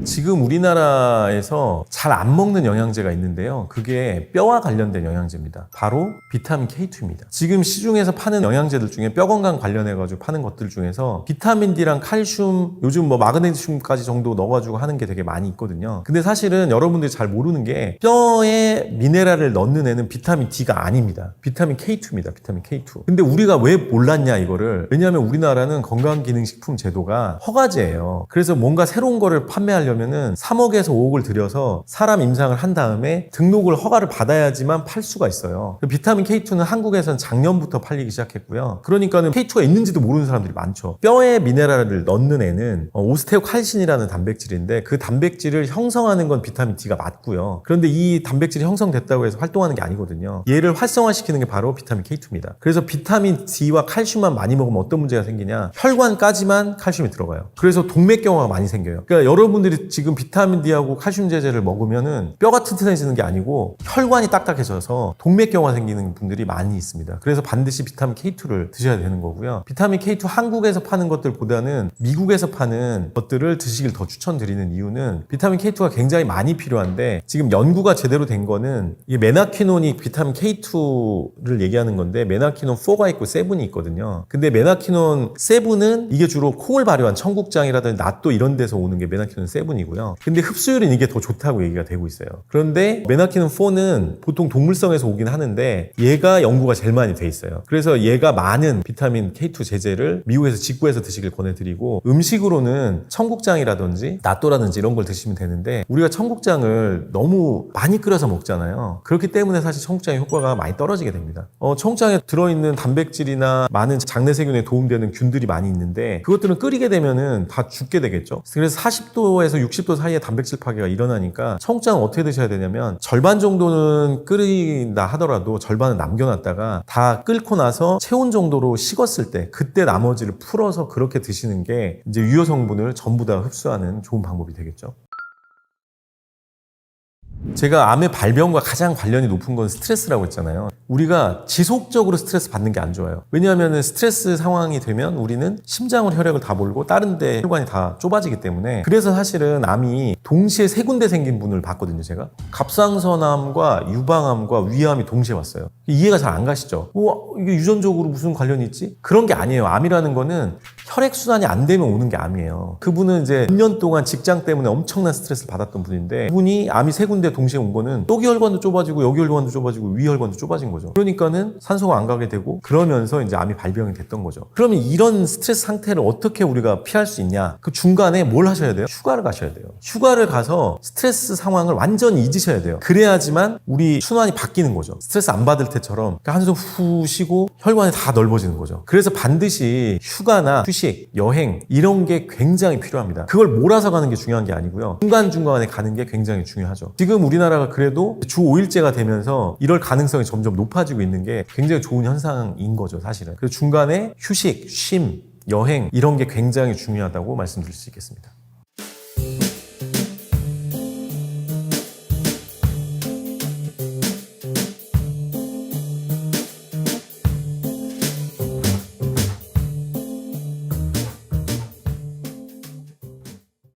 지금 우리나라에서 잘 안 먹는 영양제가 있는데요. 그게 뼈와 관련된 영양제입니다. 바로 비타민 K2입니다. 지금 시중에서 파는 영양제들 중에 뼈 건강 관련해가지고 파는 것들 중에서 비타민 D랑 칼슘, 요즘 뭐 마그네슘까지 정도 넣어가지고 하는 게 되게 많이 있거든요. 근데 사실은 여러분들이 잘 모르는 게 뼈에 미네랄을 넣는 애는 비타민 D가 아닙니다. 비타민 K2입니다. 비타민 K2. 근데 우리가 왜 몰랐냐 이거를. 왜냐하면 우리나라는 건강기능식품 제도가 허가제예요. 그래서 뭔가 새로운 거를 판매하려면은 3억에서 5억을 들여서 사람 임상을 한 다음에 등록을 허가를 받아야지만 팔 수가 있어요. 비타민 K2는 한국에서는 작년부터 팔리기 시작했고요. 그러니까는 K2가 있는지도 모르는 사람들이 많죠. 뼈에 미네랄을 넣는 애는 오스테오칼신이라는 단백질인데 그 단백질을 형성하는 건 비타민 D가 맞고요. 그런데 이 단백질이 형성됐다고 해서 활동하는 게 아니거든요. 얘를 활성화시키는 게 바로 비타민 K2입니다. 그래서 비타민 D와 칼슘만 많이 먹으면 어떤 문제가 생기냐? 혈관까지만 칼슘이 들어가요. 그래서 동맥경화가 많이 생겨요. 그러니까 여러분들이 근데 지금 비타민 D하고 칼슘 제제를 먹으면은 뼈가 튼튼해지는 게 아니고 혈관이 딱딱해져서 동맥경화 생기는 분들이 많이 있습니다. 그래서 반드시 비타민 K2를 드셔야 되는 거고요. 비타민 K2 한국에서 파는 것들보다는 미국에서 파는 것들을 드시길 더 추천드리는 이유는 비타민 K2가 굉장히 많이 필요한데 지금 연구가 제대로 된 거는 이 메나키논이 비타민 K2를 얘기하는 건데 메나키논 4가 있고 7이 있거든요. 근데 메나키논 7은 이게 주로 콩을 발효한 청국장이라든지 낫또 이런 데서 오는 게 메나키논 7이고요. 근데 흡수율은 이게 더 좋다고 얘기가 되고 있어요. 그런데 메나키논 4는 보통 동물성에서 오긴 하는데 얘가 연구가 제일 많이 돼 있어요. 그래서 얘가 많은 비타민 K2 제제를 미국에서 직구해서 드시길 권해드리고 음식으로는 청국장이라든지 낫또라든지 이런 걸 드시면 되는데 우리가 청국장을 너무 많이 끓여서 먹잖아요. 그렇기 때문에 사실 청국장의 효과가 많이 떨어지게 됩니다. 청국장에 들어있는 단백질이나 많은 장내 세균에 도움되는 균들이 많이 있는데 그것들은 끓이게 되면은 다 죽게 되겠죠. 그래서 40도에서 60도 사이에 단백질 파괴가 일어나니까 청국장은 어떻게 드셔야 되냐면 절반 정도는 끓인다 하더라도 절반은 남겨놨다가 다 끓고 나서 체온 정도로 식었을 때 그때 나머지를 풀어서 그렇게 드시는 게 이제 유효 성분을 전부 다 흡수하는 좋은 방법이 되겠죠. 제가 암의 발병과 가장 관련이 높은 건 스트레스라고 했잖아요. 우리가 지속적으로 스트레스 받는 게 안 좋아요. 왜냐하면 스트레스 상황이 되면 우리는 심장으로 혈액을 다 몰고 다른 데 혈관이 다 좁아지기 때문에 그래서 사실은 암이 동시에 세 군데 생긴 분을 봤거든요, 제가. 갑상선암과 유방암과 위암이 동시에 왔어요. 이해가 잘 안 가시죠? 이게 유전적으로 무슨 관련이 있지? 그런 게 아니에요. 암이라는 거는 혈액순환이 안 되면 오는 게 암이에요. 그분은 이제 몇 년 동안 직장 때문에 엄청난 스트레스를 받았던 분인데 그분이 암이 세 군데 동시에 온 거는 또기 혈관도 좁아지고 여기 혈관도 좁아지고 위 혈관도 좁아진 거죠. 그러니까는 산소가 안 가게 되고 그러면서 이제 암이 발병이 됐던 거죠. 그러면 이런 스트레스 상태를 어떻게 우리가 피할 수 있냐? 그 중간에 뭘 하셔야 돼요? 휴가를 가셔야 돼요. 휴가를 가서 스트레스 상황을 완전히 잊으셔야 돼요. 그래야지만 우리 순환이 바뀌는 거죠. 스트레스 안 받을 때처럼 한숨 후 쉬고 혈관이 다 넓어지는 거죠. 그래서 반드시 휴가나 휴식, 여행 이런 게 굉장히 필요합니다. 그걸 몰아서 가는 게 중요한 게 아니고요. 중간중간에 가는 게 굉장히 중요하죠. 지금 우리나라가 그래도 주 5일제가 되면서 이럴 가능성이 점점 높아지고 있는 게 굉장히 좋은 현상인 거죠, 사실은. 그래서 중간에 휴식, 쉼, 여행 이런 게 굉장히 중요하다고 말씀드릴 수 있겠습니다.